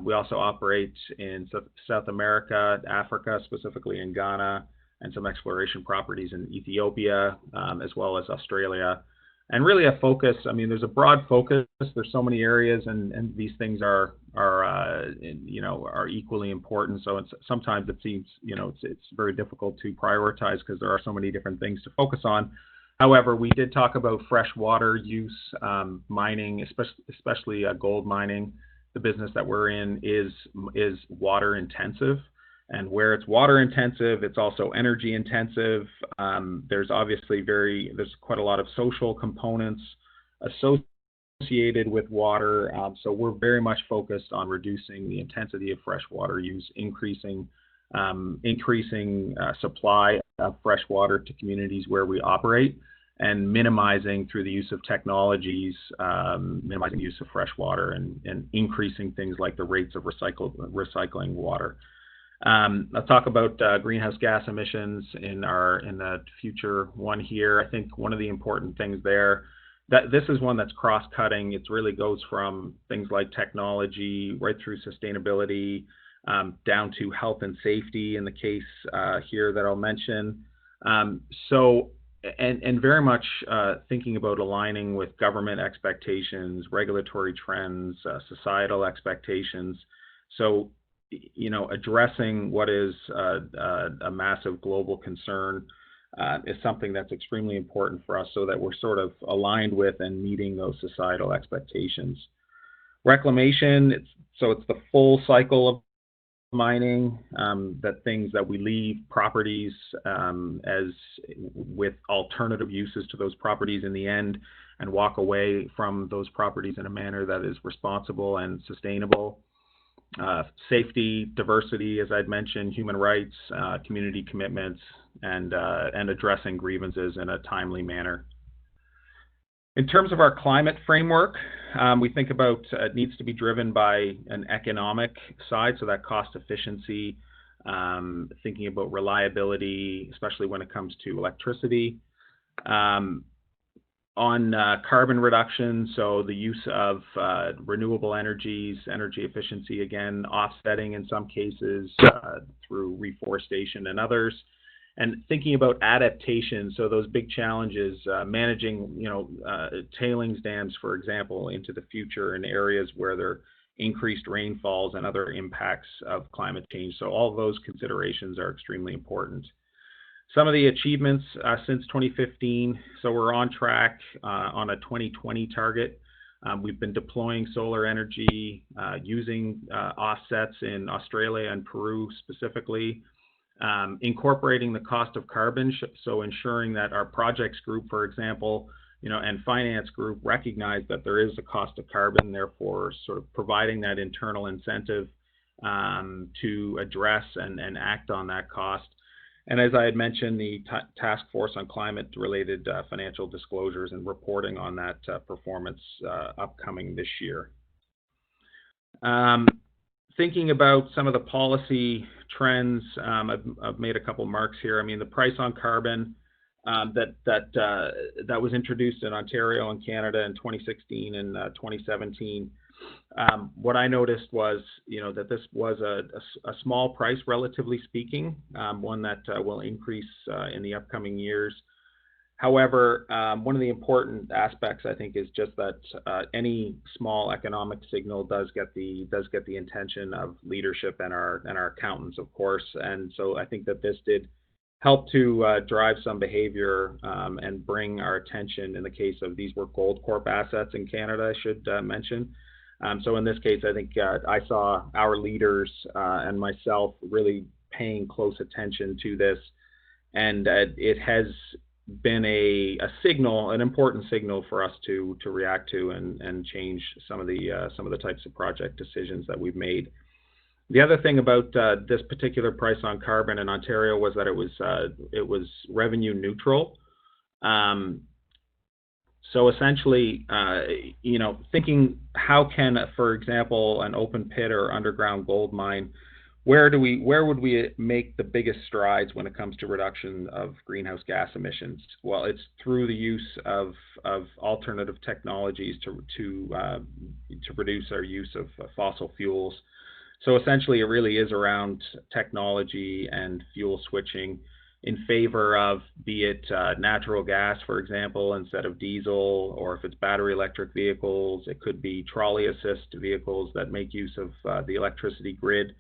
We also operate in South America, Africa, specifically in Ghana, and some exploration properties in Ethiopia, as well as Australia. And really a focus, I mean, there's a broad focus. There's so many areas, and these things are equally important. So sometimes it seems, it's very difficult to prioritize because there are so many different things to focus on. However, we did talk about freshwater use, mining, especially gold mining. The business that we're in is water intensive, and where it's water intensive, it's also energy intensive. There's obviously there's quite a lot of social components associated with water. So we're very much focused on reducing the intensity of freshwater use, increasing supply of fresh water to communities where we operate, and minimizing through the use of technologies, minimizing use of fresh water and increasing things like the rates of recycling water. I'll talk about greenhouse gas emissions in the future one here. I think one of the important things there, that this is one that's cross-cutting. It really goes from things like technology right through sustainability, down to health and safety in the case here that I'll mention. So and very much thinking about aligning with government expectations, regulatory trends, societal expectations. So, addressing what is a massive global concern is something that's extremely important for us, so that we're sort of aligned with and meeting those societal expectations. Reclamation, it's the full cycle of mining, that things that we leave properties as with alternative uses to those properties in the end, and walk away from those properties in a manner that is responsible and sustainable. Safety, diversity, as I'd mentioned, human rights, community commitments, and addressing grievances in a timely manner. In terms of our climate framework, we think about it needs to be driven by an economic side, so that cost efficiency, thinking about reliability, especially when it comes to electricity. On carbon reduction, so the use of renewable energies, energy efficiency, again, offsetting in some cases through reforestation and others. And thinking about adaptation, so those big challenges, managing, tailings dams, for example, into the future in areas where there are increased rainfalls and other impacts of climate change. So all of those considerations are extremely important. Some of the achievements since 2015, so we're on track on a 2020 target. We've been deploying solar energy, using offsets in Australia and Peru specifically. Incorporating the cost of carbon, so ensuring that our projects group, for example, and finance group recognize that there is a cost of carbon, therefore sort of providing that internal incentive to address and act on that cost. And as I had mentioned, the task force on climate-related financial disclosures and reporting on that performance upcoming this year. Thinking about some of the policy trends, I've made a couple marks here. I mean, the price on carbon that was introduced in Ontario and Canada in 2016 and 2017. What I noticed was, that this was a small price, relatively speaking, one that will increase in the upcoming years. However, one of the important aspects, I think, is just that any small economic signal does get the attention of leadership and our accountants, of course. And so I think that this did help to drive some behavior and bring our attention. In the case of these were Goldcorp assets in Canada, I should mention. So in this case, I think I saw our leaders and myself really paying close attention to this, and it has been a signal, an important signal for us to react to and change some of the types of project decisions that we've made. The other thing about this particular price on carbon in Ontario was that it was revenue neutral. So essentially, thinking how can, for example, an open pit or underground gold mine, where would we make the biggest strides when it comes to reduction of greenhouse gas emissions? Well, it's through the use of alternative technologies to reduce our use of fossil fuels. So essentially, it really is around technology and fuel switching in favor of, be it natural gas, for example, instead of diesel, or if it's battery electric vehicles, it could be trolley assist vehicles that make use of the electricity grid.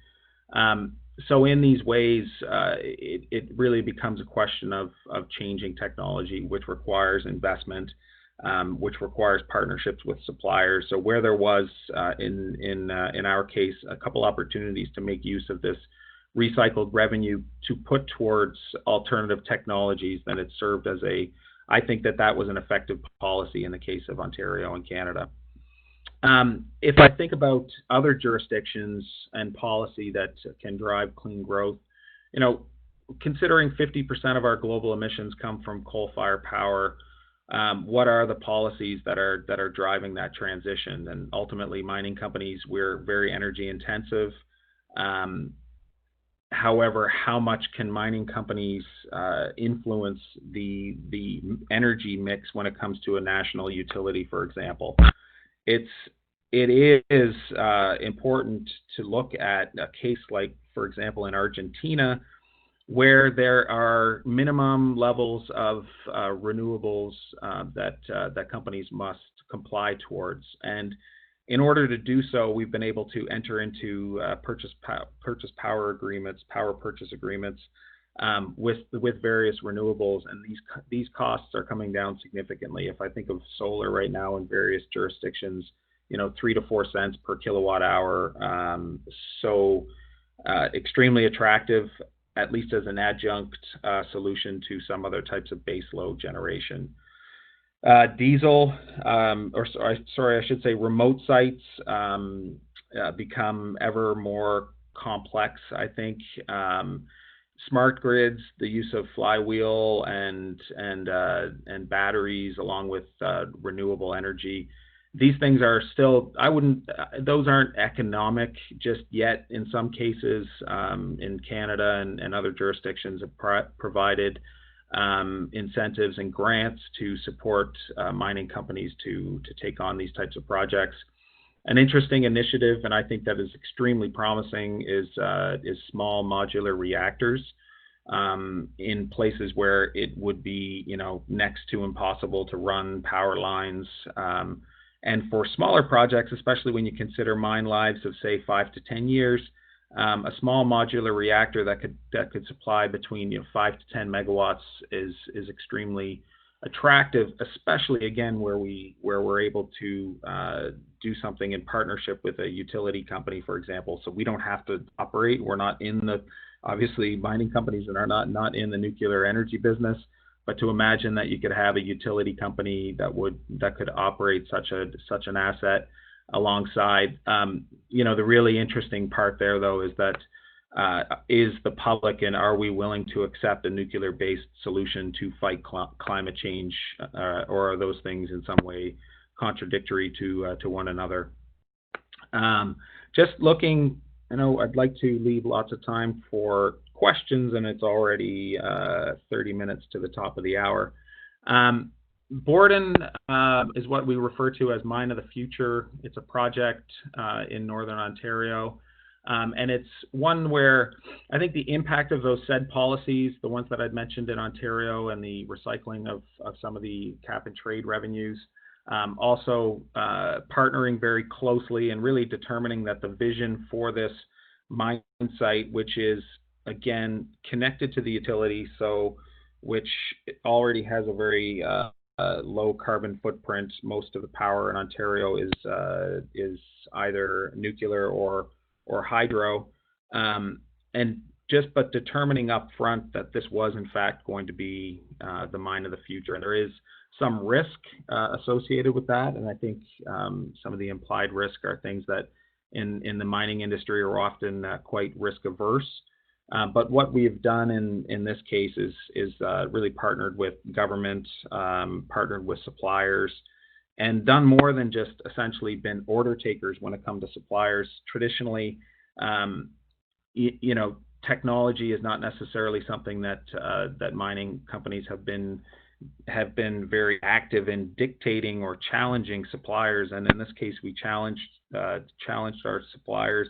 So in these ways, it really becomes a question of changing technology, which requires investment, which requires partnerships with suppliers. So where there was, in our case, a couple opportunities to make use of this recycled revenue to put towards alternative technologies, then it served as I think that was an effective policy in the case of Ontario and Canada. If I think about other jurisdictions and policy that can drive clean growth, considering 50% of our global emissions come from coal-fired power, what are the policies that are driving that transition? And ultimately, mining companies, we're very energy intensive. However, how much can mining companies influence the energy mix when it comes to a national utility, for example? It is important to look at a case like, for example, in Argentina, where there are minimum levels of renewables that companies must comply towards. And in order to do so, we've been able to enter into power purchase agreements with various renewables, and these costs are coming down significantly. If I think of solar right now in various jurisdictions, 3 to 4 cents per kilowatt hour, so extremely attractive, at least as an adjunct solution to some other types of base load generation. Diesel, I should say remote sites become ever more complex, I think. Smart grids, the use of flywheel and batteries along with renewable energy. These things are still, those aren't economic just yet. In some cases, in Canada and other jurisdictions have provided incentives and grants to support mining companies to take on these types of projects. An interesting initiative, and I think that is extremely promising, is small modular reactors in places where it would be, next to impossible to run power lines. And for smaller projects, especially when you consider mine lives of say 5 to 10 years, a small modular reactor that could supply between 5 to 10 megawatts is extremely attractive, especially again where we're able to do something in partnership with a utility company, for example. So we don't have to operate. We're not in obviously mining companies are not in the nuclear energy business. But to imagine that you could have a utility company that could operate such an asset alongside, the really interesting part there though is that is the public, and are we willing to accept a nuclear-based solution to fight climate change, or are those things in some way contradictory to one another? Just looking, I'd like to leave lots of time for questions, and it's already 30 minutes to the top of the hour. Borden is what we refer to as Mine of the Future. It's a project in Northern Ontario, and it's one where I think the impact of those said policies, the ones that I'd mentioned in Ontario and the recycling of some of the cap and trade revenues, also partnering very closely and really determining that the vision for this mine site, which is again connected to the utility, so which already has a very low carbon footprint. Most of the power in Ontario is either nuclear or hydro, but determining up front that this was in fact going to be the mine of the future, and there is some risk associated with that, and I think some of the implied risk are things that in the mining industry are often quite risk averse. But what we have done in this case is really partnered with government, partnered with suppliers, and done more than just essentially been order takers when it comes to suppliers. Traditionally, technology is not necessarily something that mining companies have been very active in dictating or challenging suppliers. And in this case, we challenged our suppliers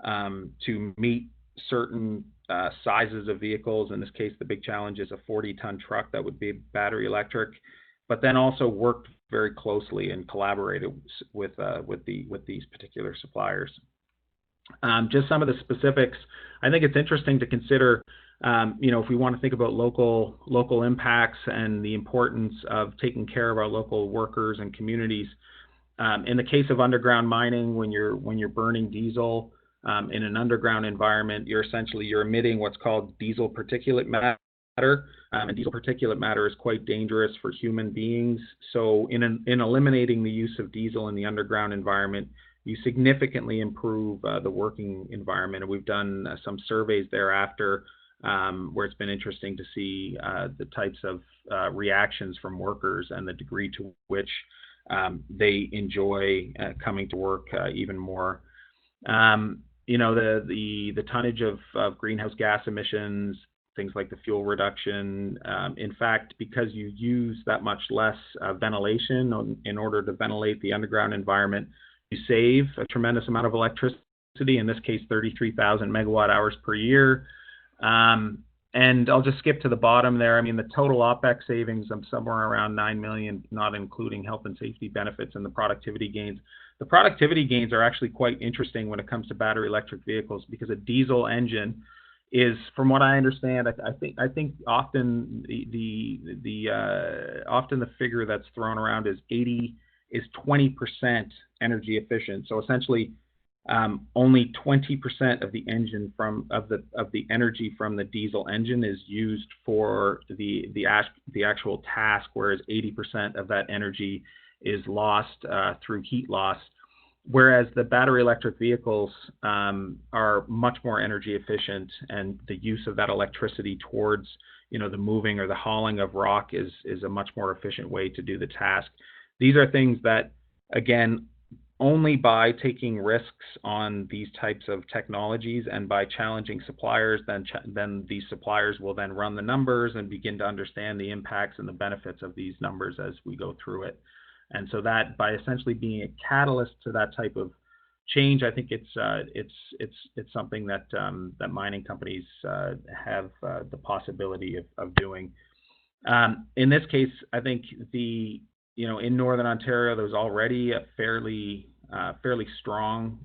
to meet certain sizes of vehicles. In this case, the big challenge is a 40-ton truck that would be battery electric, but then also worked very closely and collaborated with these particular suppliers. Just some of the specifics. I think it's interesting to consider, if we want to think about local impacts and the importance of taking care of our local workers and communities. In the case of underground mining, when you're burning diesel in an underground environment, you're emitting what's called diesel particulate matter, and diesel particulate matter is quite dangerous for human beings. So in eliminating the use of diesel in the underground environment, you significantly improve the working environment. And we've done some surveys thereafter where it's been interesting to see the types of reactions from workers and the degree to which they enjoy coming to work even more. The tonnage of greenhouse gas emissions, things like the fuel reduction. In fact, because you use that much less ventilation in order to ventilate the underground environment, you save a tremendous amount of electricity, in this case 33,000 megawatt hours per year. And I'll just skip to the bottom there. I mean, the total OPEX savings of somewhere around 9 million, not including health and safety benefits and the productivity gains. The productivity gains are actually quite interesting when it comes to battery electric vehicles, because a diesel engine is, from what I understand, I think often often the figure that's thrown around is 20% energy efficient. So essentially, only 20% of the engine of the energy from the diesel engine is used for the actual task, whereas 80% of that energy is lost through heat loss. Whereas the battery electric vehicles are much more energy efficient, and the use of that electricity towards, the moving or the hauling of rock is a much more efficient way to do the task. These are things that, again, only by taking risks on these types of technologies and by challenging suppliers, then these suppliers will then run the numbers and begin to understand the impacts and the benefits of these numbers as we go through it. And so that, by essentially being a catalyst to that type of change, I think it's something that that mining companies have the possibility of doing. In this case, I think in Northern Ontario, there's already a fairly strong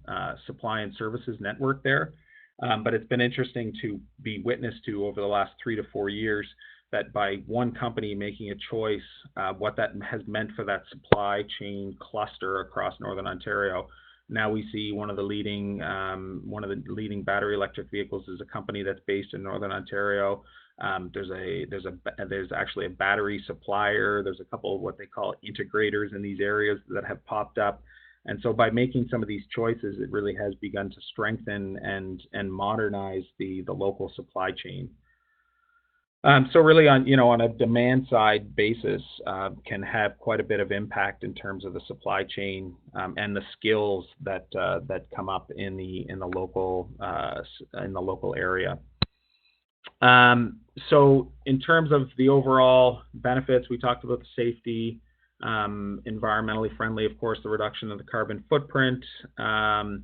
supply and services network there, but it's been interesting to be witness to over the last 3 to 4 years that by one company making a choice, what that has meant for that supply chain cluster across Northern Ontario. Now we see one of the leading battery electric vehicles is a company that's based in Northern Ontario. There's actually a battery supplier. There's a couple of what they call integrators in these areas that have popped up. And so by making some of these choices, it really has begun to strengthen and modernize the local supply chain. So really on a demand side basis, can have quite a bit of impact in terms of the supply chain and the skills that come up in the local area. So in terms of the overall benefits, we talked about the safety, environmentally friendly, of course, the reduction of the carbon footprint, and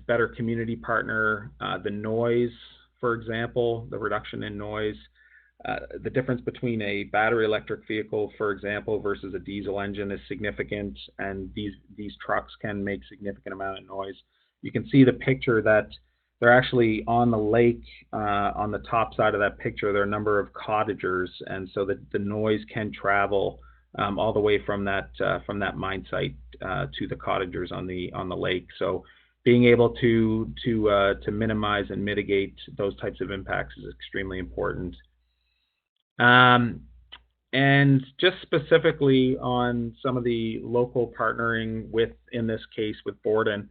better community partner, the noise, for example, the reduction in noise, the difference between a battery electric vehicle, for example, versus a diesel engine is significant, and these trucks can make significant amount of noise. You can see the picture that they're actually on the lake. On the top side of that picture, there are a number of cottagers, and so the noise can travel all the way from that mine site to the cottagers on the lake. So being able to minimize and mitigate those types of impacts is extremely important. And just specifically on some of the local partnering with, in this case, with Borden,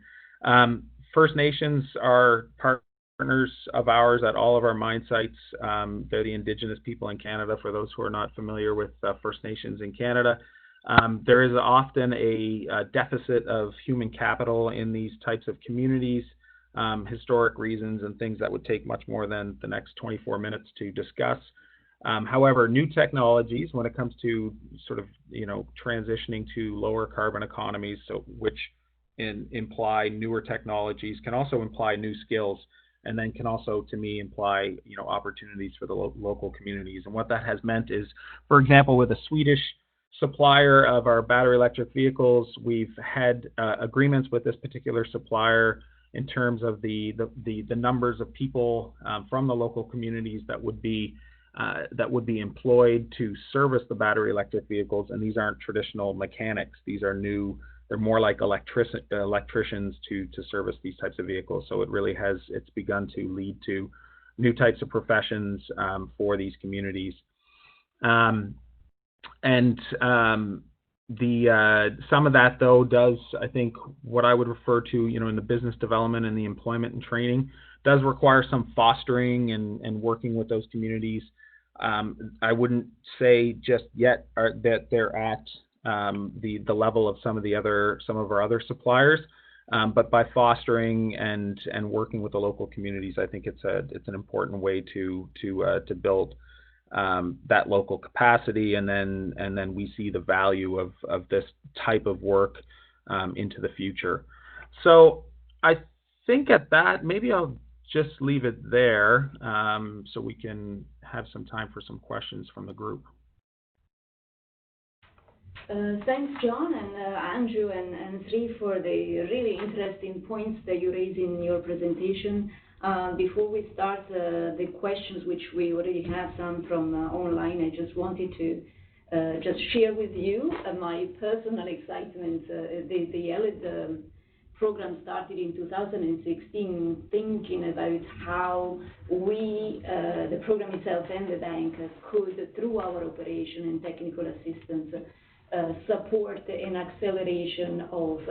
First Nations are partners of ours at all of our mine sites. They're the Indigenous people in Canada, for those who are not familiar with First Nations in Canada. There is often a deficit of human capital in these types of communities, historic reasons and things that would take much more than the next 24 minutes to discuss. However, new technologies, when it comes to sort of, transitioning to lower carbon economies, so which imply newer technologies, can also imply new skills, and then can also, to me, imply, opportunities for the local communities. And what that has meant is, for example, with a Swedish supplier of our battery electric vehicles, we've had agreements with this particular supplier in terms of the numbers of people from the local communities that would be employed to service the battery electric vehicles. And these aren't traditional mechanics. These are new. They're more like electricians to service these types of vehicles. So it's begun to lead to new types of professions for these communities. Some of that, though, does, I think, what I would refer to, in the business development and the employment and training, does require some fostering and working with those communities. I wouldn't say just yet that they're at the level of some of our other suppliers, but by fostering and working with the local communities, I think it's an important way to build that local capacity, and then we see the value of this type of work into the future. So I think at that, maybe I'll just leave it there so we can have some time for some questions from the group. Thanks, John and Andrew and Sri for the really interesting points that you raised in your presentation. Before we start the questions, which we already have some from online, I just wanted to just share with you my personal excitement. The ELLED program started in 2016, thinking about how we, the program itself and the bank, could, through our operation and technical assistance, support an acceleration of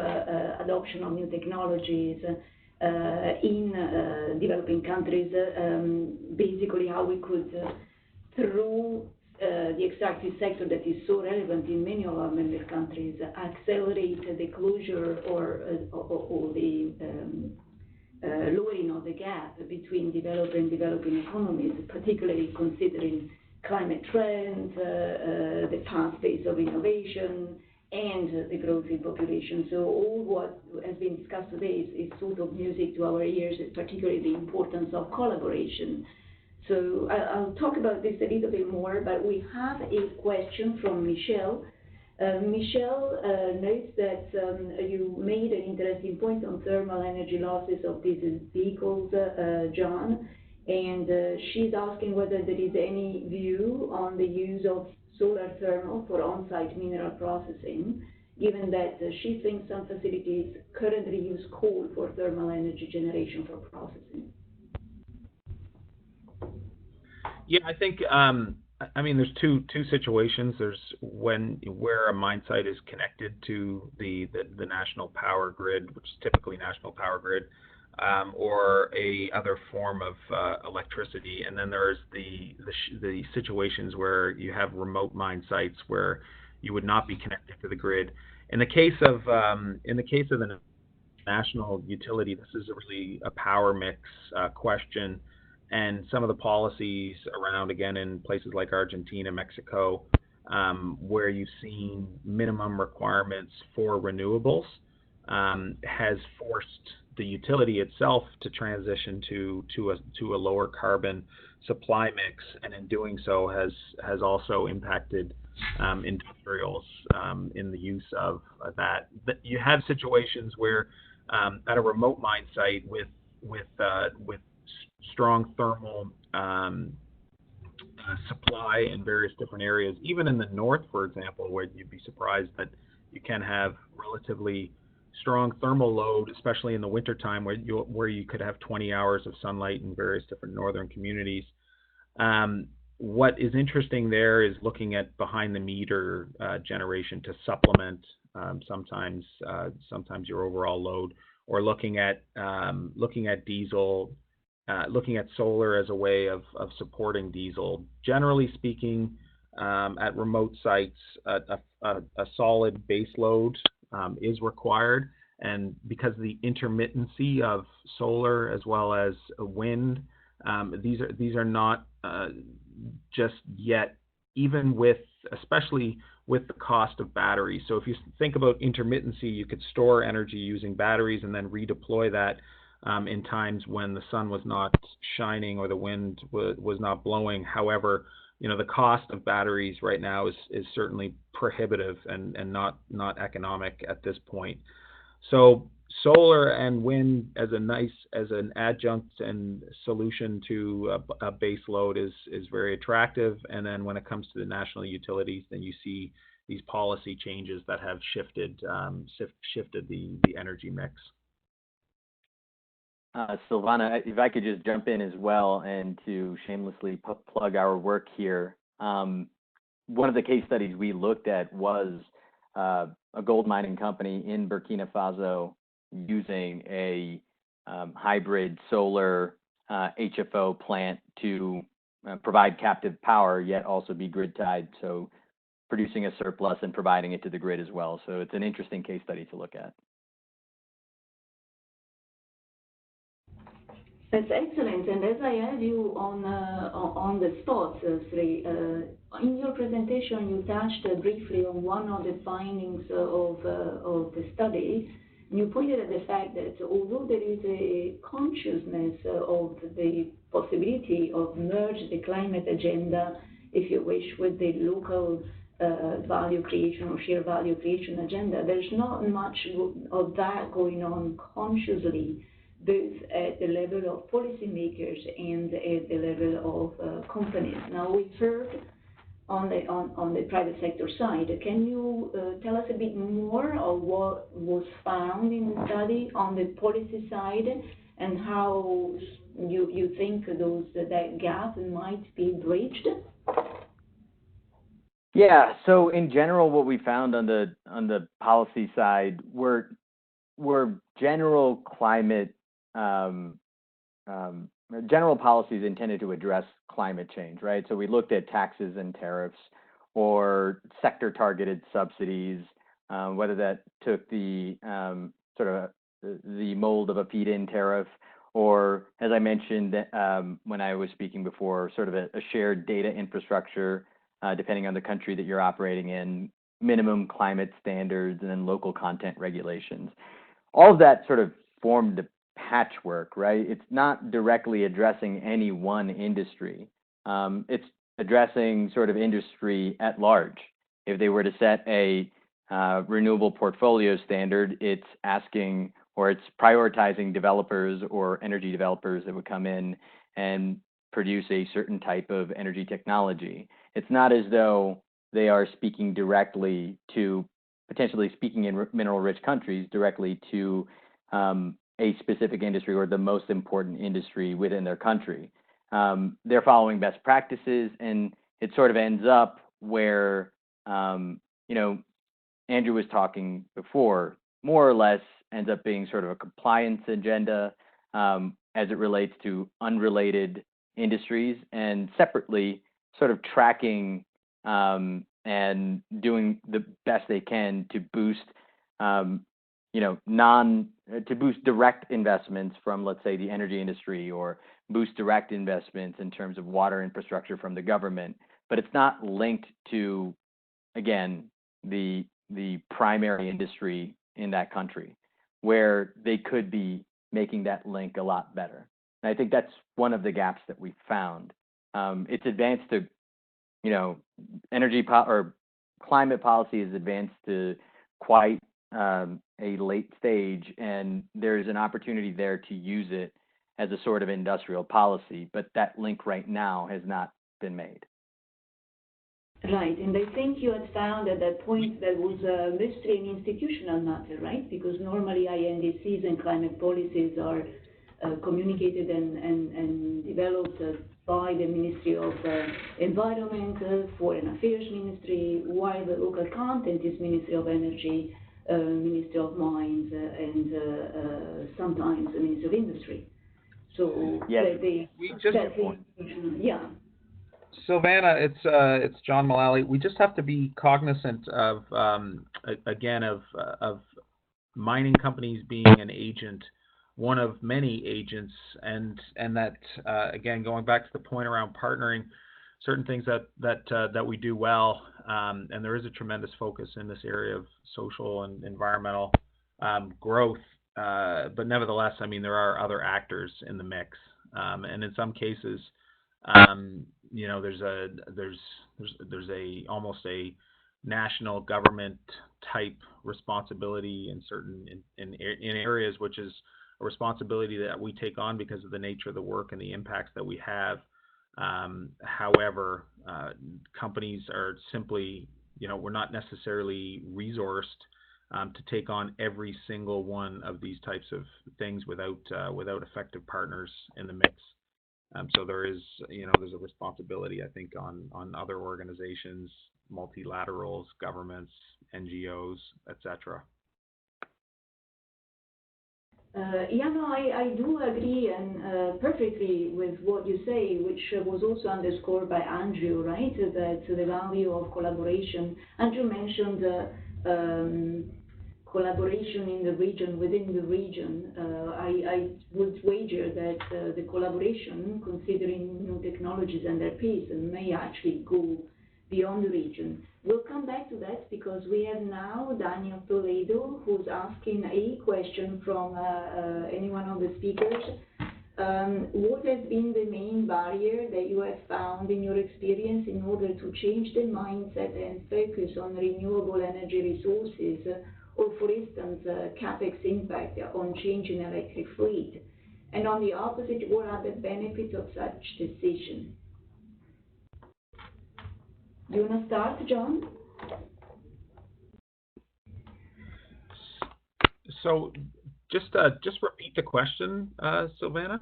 adoption of new technologies in developing countries. Basically, how we could, through the extractive sector that is so relevant in many of our member countries, accelerate the closure or the lowering of the gap between developed and developing economies, particularly considering climate trends, the fast pace of innovation, and the growth in population. So all what has been discussed today is sort of music to our ears, particularly the importance of collaboration. So I'll talk about this a little bit more, but we have a question from Michelle. Michelle notes that you made an interesting point on thermal energy losses of these vehicles, John, and she's asking whether there is any view on the use of solar thermal for on-site mineral processing, given that she thinks some facilities currently use coal for thermal energy generation for processing. Yeah, I think, I mean, there's two situations. There's where a mine site is connected to the national power grid, which is typically national power grid, or a other form of electricity. And then there's the situations where you have remote mine sites where you would not be connected to the grid. In the case of the national utility, this is really a power mix question. And some of the policies around, again, in places like Argentina, Mexico, where you've seen minimum requirements for renewables, has forced the utility itself to transition to a lower carbon supply mix, and in doing so has also impacted industrials in the use of that. But you have situations where at a remote mine site with strong thermal supply in various different areas, even in the north, for example, where you'd be surprised that you can have relatively strong thermal load, especially in the wintertime, where you could have 20 hours of sunlight in various different northern communities. What is interesting there is looking at behind the meter generation to supplement sometimes your overall load, or looking at diesel. Looking at solar as a way of supporting diesel. Generally speaking, at remote sites, a solid base load is required, and because of the intermittency of solar as well as wind, these are not just yet, even especially with the cost of batteries. So if you think about intermittency, you could store energy using batteries and then redeploy that in times when the sun was not shining or the wind was not blowing. However, the cost of batteries right now is certainly prohibitive and not economic at this point. So solar and wind as an adjunct and solution to a base load is very attractive. And then when it comes to the national utilities, then you see these policy changes that have shifted the energy mix. Silvana, if I could just jump in as well and to shamelessly plug our work here. One of the case studies we looked at was a gold mining company in Burkina Faso using a hybrid solar HFO plant to provide captive power, yet also be grid tied, so producing a surplus and providing it to the grid as well. So it's an interesting case study to look at. That's excellent, and as I had you on the spot, Sri, in your presentation you touched briefly on one of the findings of the study. You pointed at the fact that although there is a consciousness of the possibility of merge the climate agenda, if you wish, with the local value creation or share value creation agenda. There's not much of that going on consciously, both at the level of policymakers and at the level of companies. Now, we've heard on the private sector side. Can you tell us a bit more of what was found in the study on the policy side and how you think that gap might be bridged? Yeah. So in general, what we found on the policy side were general climate general policies intended to address climate change, right? So we looked at taxes and tariffs or sector-targeted subsidies, whether that took the sort of the mold of a feed-in tariff, or as I mentioned when I was speaking before, sort of a shared data infrastructure, depending on the country that you're operating in, minimum climate standards, and then local content regulations. All of that sort of formed a patchwork, right? It's not directly addressing any one industry. It's addressing sort of industry at large. If they were to set a renewable portfolio standard, it's asking or it's prioritizing developers or energy developers that would come in and produce a certain type of energy technology. It's not as though they are speaking directly to, potentially speaking in mineral-rich countries, directly to a specific industry or the most important industry within their country. They're following best practices, and it sort of ends up where, Andrew was talking before, more or less ends up being sort of a compliance agenda as it relates to unrelated industries, and separately sort of tracking and doing the best they can to boost to boost direct investments from, let's say, the energy industry, or boost direct investments in terms of water infrastructure from the government. But it's not linked to, again, the primary industry in that country, where they could be making that link a lot better. And I think that's one of the gaps that we found. It's advanced to, or climate policy is advanced to quite a late stage, and there's an opportunity there to use it as a sort of industrial policy, but that link right now has not been made. Right, and I think you had found at that point that was mostly an institutional matter, right? Because normally INDCs and climate policies are communicated and developed by the Ministry of Environment, Foreign Affairs Ministry, while the local content is Ministry of Energy, Ministry of Mines, and sometimes the Ministry of Industry. So yes. Yeah. Silvana, it's John Mullally. We just have to be cognizant of again of mining companies being an agent, one of many agents, and that again, going back to the point around partnering, certain things that we do well, and there is a tremendous focus in this area of social and environmental growth, but nevertheless, I mean, there are other actors in the mix, and in some cases, there's a almost a national government type responsibility in certain in areas, which is a responsibility that we take on because of the nature of the work and the impacts that we have. However, companies are simply, we're not necessarily resourced to take on every single one of these types of things without effective partners in the mix. So there is, there's a responsibility, I think, on other organizations, multilaterals, governments, NGOs, etc. I do agree and perfectly with what you say, which was also underscored by Andrew, right? That the value of collaboration. Andrew mentioned collaboration in the region, within the region. I would wager that the collaboration, considering new technologies and their pace, may actually go beyond the region. We'll come back to that because we have now Daniel Toledo, who's asking a question from any one of the speakers what has been the main barrier that you have found in your experience in order to change the mindset and focus on renewable energy resources, or for instance, CapEx impact on changing electric fleet? And on the opposite, what are the benefits of such decision? Do you want to start, John? So just repeat the question, Silvana.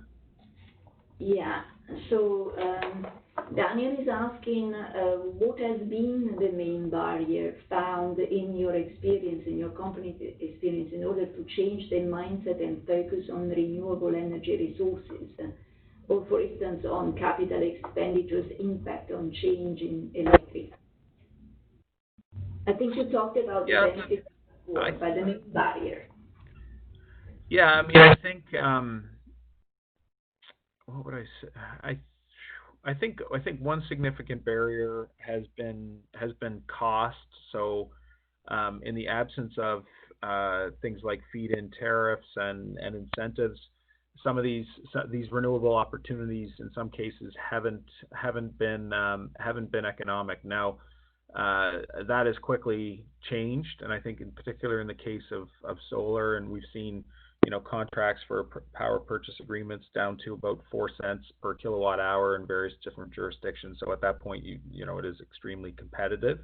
Yeah. So Daniel is asking what has been the main barrier found in your experience, in your company experience, in order to change the mindset and focus on renewable energy resources, or for instance, on capital expenditures impact on change in electric. I think you talked about the benefits before, but the main barrier. Yeah, I mean, I think what would I say? I think one significant barrier has been cost. So, in the absence of things like feed-in tariffs and incentives, some of these renewable opportunities in some cases haven't been economic. Now, that has quickly changed, and I think in particular in the case of solar, and we've seen contracts for power purchase agreements down to about 4 cents per kilowatt hour in various different jurisdictions. So at that point, it is extremely competitive.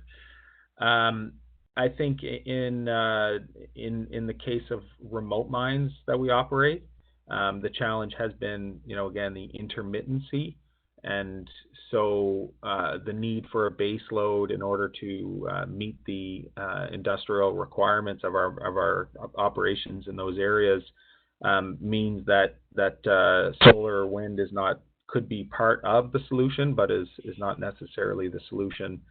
I think in the case of remote mines that we operate, the challenge has been, again, the intermittency, and so the need for a base load in order to meet the industrial requirements of our operations in those areas means that solar or wind could be part of the solution, but is not necessarily the solution.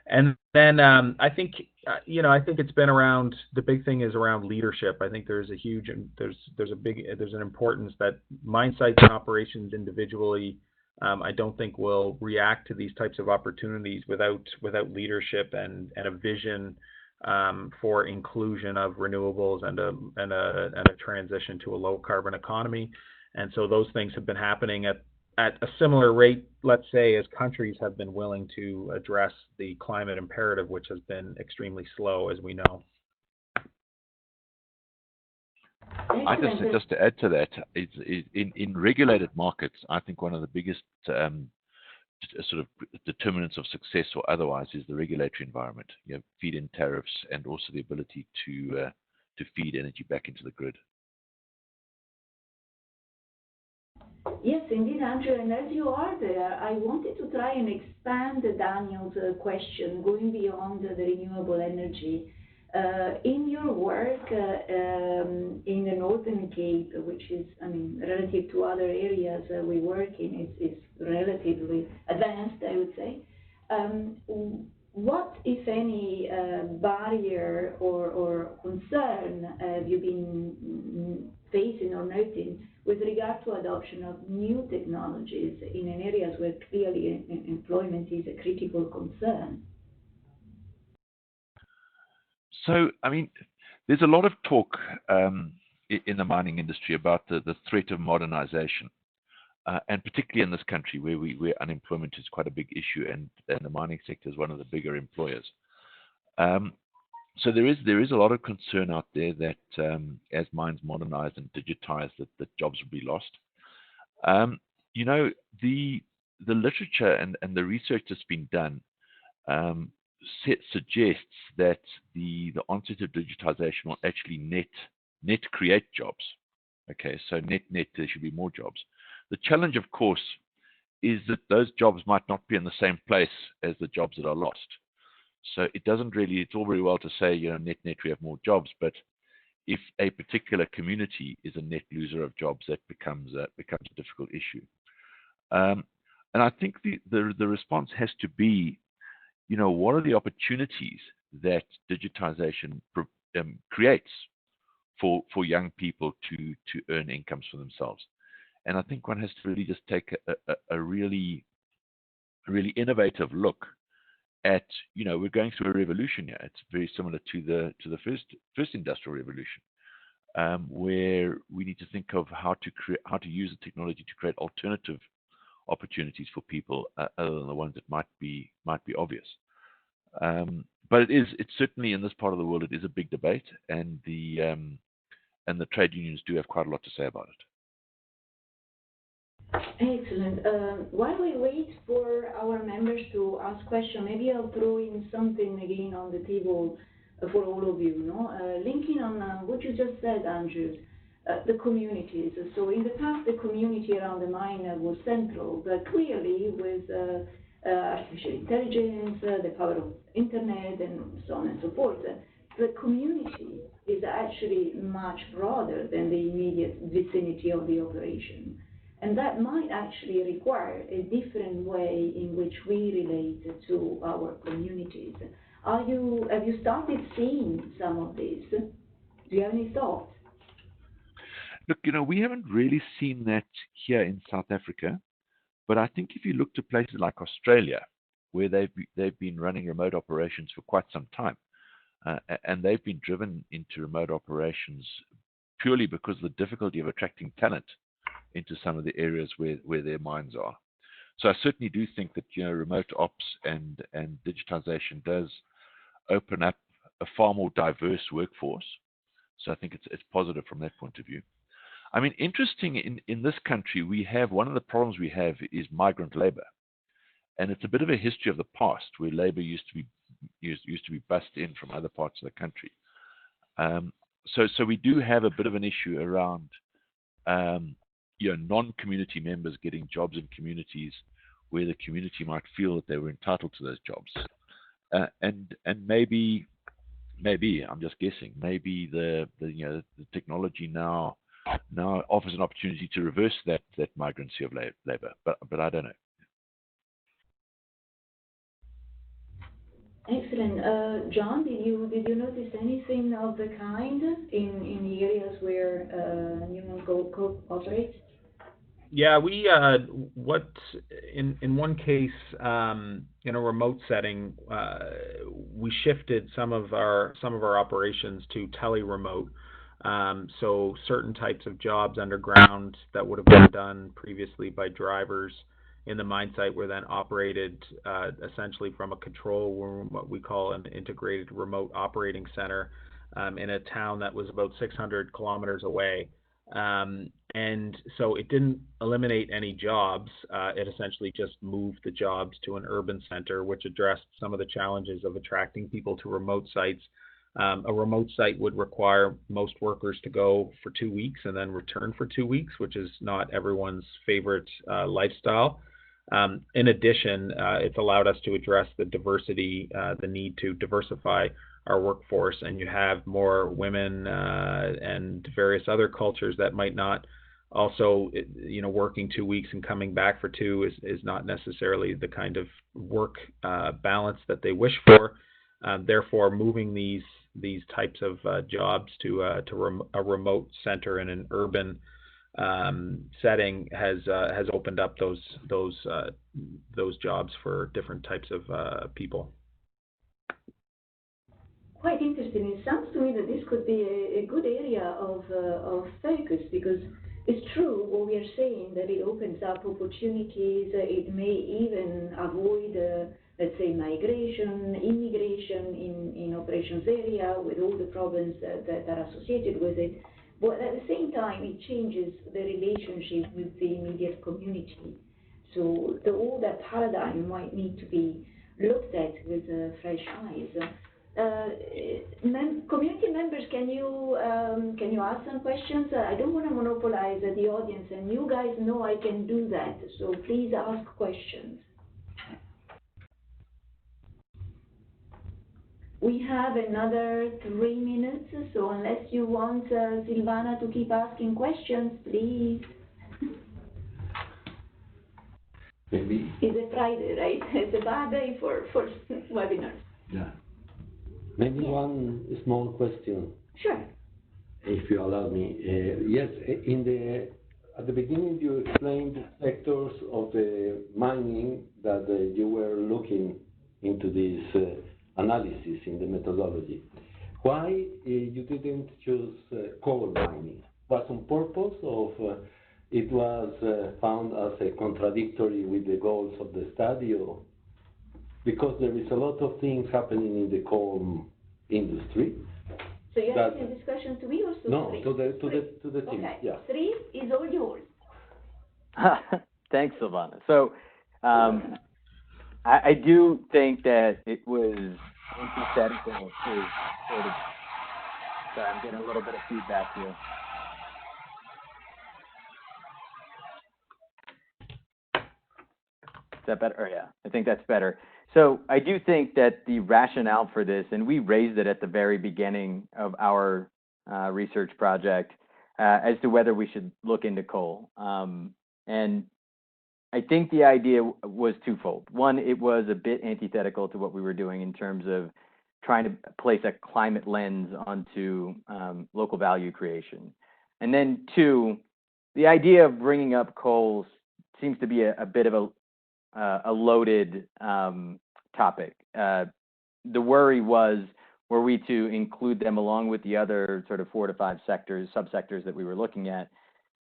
And then I think it's been around, the big thing is around leadership. I think there's an importance that mine sites and operations individually, I don't think will react to these types of opportunities without leadership and a vision for inclusion of renewables and a transition to a low carbon economy. And so those things have been happening at a similar rate, let's say, as countries have been willing to address the climate imperative, which has been extremely slow, as we know. I just to add to that, in regulated markets, I think one of the biggest sort of determinants of success or otherwise is the regulatory environment. Feed-in tariffs and also the ability to feed energy back into the grid. Yes, indeed, Andrew. And as you are there, I wanted to try and expand Daniel's question, going beyond the renewable energy. In your work in the Northern Cape, which is, relative to other areas we work in, is relatively advanced, I would say. What, if any, barrier or concern have you been facing or noting with regard to adoption of new technologies in areas where clearly employment is a critical concern? So, there's a lot of talk in the mining industry about the threat of modernization, and particularly in this country where unemployment is quite a big issue, and the mining sector is one of the bigger employers. So there is a lot of concern out there that as mines modernize and digitize, that jobs will be lost. The literature and the research that's been done suggests that the onset of digitization will actually net create jobs. Okay, so net there should be more jobs. The challenge, of course, is that those jobs might not be in the same place as the jobs that are lost. So it's all very well to say, net we have more jobs, but if a particular community is a net loser of jobs, that becomes a difficult issue. And I think the response has to be, what are the opportunities that digitization creates for young people to earn incomes for themselves? And I think one has to really just take a really, really innovative look at, we're going through a revolution here. It's very similar to the first industrial revolution. where we need to think of how to use the technology to create alternative opportunities for people other than the ones that might be obvious. But it's certainly in this part of the world, it is a big debate, and the trade unions do have quite a lot to say about it. Excellent. While we wait for our members to ask questions, maybe I'll throw in something again on the table for all of you. Linking on what you just said, Andrew, the communities. So in the past, the community around the mine was central, but clearly with artificial intelligence, the power of internet, and so on and so forth, the community is actually much broader than the immediate vicinity of the operation. And that might actually require a different way in which we relate to our communities. Have you started seeing some of this? Do you have any thoughts? Look, we haven't really seen that here in South Africa, but I think if you look to places like Australia, where they've been running remote operations for quite some time, and they've been driven into remote operations purely because of the difficulty of attracting talent into some of the areas where their mines are. So I certainly do think that remote ops and digitization does open up a far more diverse workforce. So I think it's positive from that point of view. I mean, interesting in this country, we have one of the problems we have is migrant labor, and it's a bit of a history of the past where labor used to be bussed in from other parts of the country. So we do have a bit of an issue around non-community members getting jobs in communities where the community might feel that they were entitled to those jobs, and maybe I'm just guessing, maybe the technology now offers an opportunity to reverse that migrancy of labor, but I don't know. Excellent. John, did you notice anything of the kind in the areas where Newman CoP operates? Yeah, we in one case in a remote setting, we shifted some of our operations to tele-remote. So certain types of jobs underground that would have been done previously by drivers in the mine site were then operated essentially from a control room, what we call an integrated remote operating center, in a town that was about 600 kilometers away. And so it didn't eliminate any jobs. It essentially just moved the jobs to an urban center, which addressed some of the challenges of attracting people to remote sites. A remote site would require most workers to go for 2 weeks and then return for 2 weeks, which is not everyone's favorite lifestyle. In addition, it's allowed us to address the diversity, the need to diversify our workforce, and you have more women and various other cultures that might not also, working 2 weeks and coming back for 2 is not necessarily the kind of work balance that they wish for. Therefore, moving these types of jobs to a remote center in an urban setting has opened up those jobs for different types of people. Quite interesting. It sounds to me that this could be a good area of focus, because it's true what we are saying, that it opens up opportunities. It may even avoid, let's say, immigration in operations area with all the problems that are associated with it. But at the same time, it changes the relationship with the immediate community. So all that paradigm might need to be looked at with fresh eyes. Community members, can you ask some questions? I don't want to monopolize the audience, and you guys know I can do that. So please ask questions. We have another 3 minutes, so unless you want Silvana to keep asking questions, please. Maybe. It's a Friday, right? It's a bad day for webinars. Yeah. Maybe yes. One small question. Sure. If you allow me. Yes, at the beginning you explained sectors of the mining that you were looking into this analysis in the methodology. why you didn't choose coal mining? Was on purpose of it was found as a contradictory with the goals of the study, or because there is a lot of things happening in the coal industry? So you're asking discussion to me or to no, three? to the team. Okay. Yeah. 3 is all yours. Thanks, Silvana. So I do think that it was antithetical to sort of. Sorry, I'm getting a little bit of feedback here. Is that better? Oh, yeah, I think that's better. So I do think that the rationale for this, and we raised it at the very beginning of our research project, as to whether we should look into coal. And I think the idea was twofold. One, it was a bit antithetical to what we were doing in terms of trying to place a climate lens onto local value creation. And then two, the idea of bringing up coal seems to be a bit of a loaded topic. The worry was, were we to include them along with the other sort of 4 to 5 subsectors that we were looking at,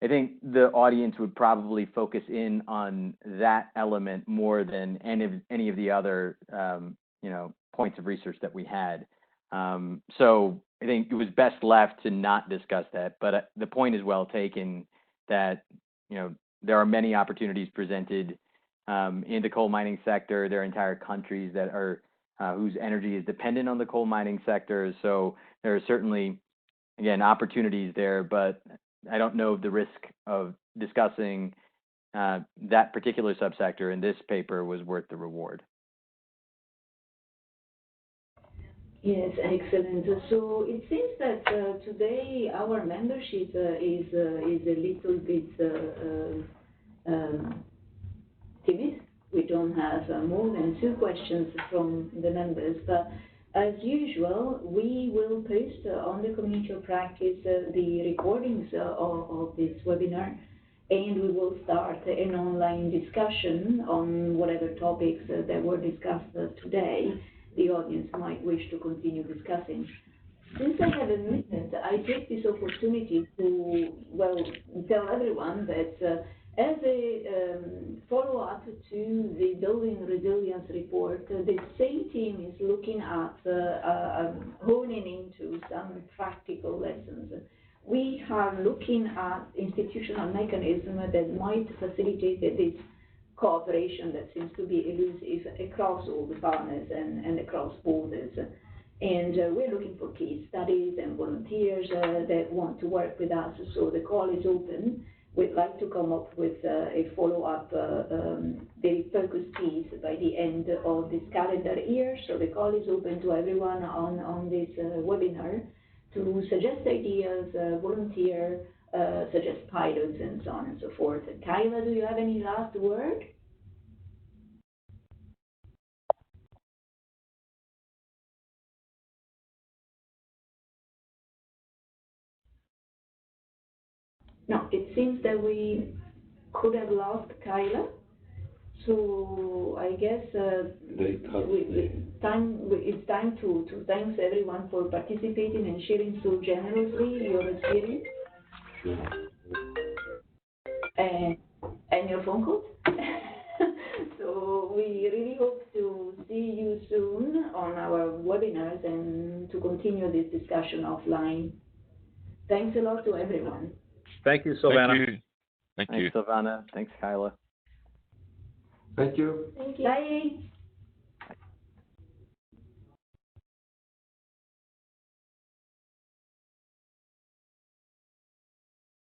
I think the audience would probably focus in on that element more than any of the other, points of research that we had. So I think it was best left to not discuss that. But the point is well taken that, there are many opportunities presented in the coal mining sector. There are entire countries that are whose energy is dependent on the coal mining sector. So there are certainly, again, opportunities there, but I don't know if the risk of discussing that particular subsector in this paper was worth the reward. Yes, excellent. So it seems that today our membership is a little bit timid. We don't have more than 2 questions from the members, but as usual, we will post on the Community of Practice the recordings of this webinar, and we will start an online discussion on whatever topics that were discussed today the audience might wish to continue discussing. Since I have a minute, I take this opportunity to, tell everyone that as a follow-up to the Building Resilience report, the same team is looking at honing into some practical lessons. We are looking at institutional mechanisms that might facilitate this cooperation that seems to be elusive across all the partners and across borders. And we're looking for case studies and volunteers that want to work with us. So the call is open. We'd like to come up with a follow-up, very focused piece by the end of this calendar year. So the call is open to everyone on this webinar to suggest ideas, volunteer, suggest pilots, and so on and so forth. Kyla, do you have any last word? No, it seems that we could have lost Kyla. So I guess it's time to thank everyone for participating and sharing so generously your experience. And your phone calls. So we really hope to see you soon on our webinars and to continue this discussion offline. Thanks a lot to everyone. Thank you, Silvana. Thank you. Thanks, Silvana. Thanks, Kyla. Thank you. Thank you. Bye.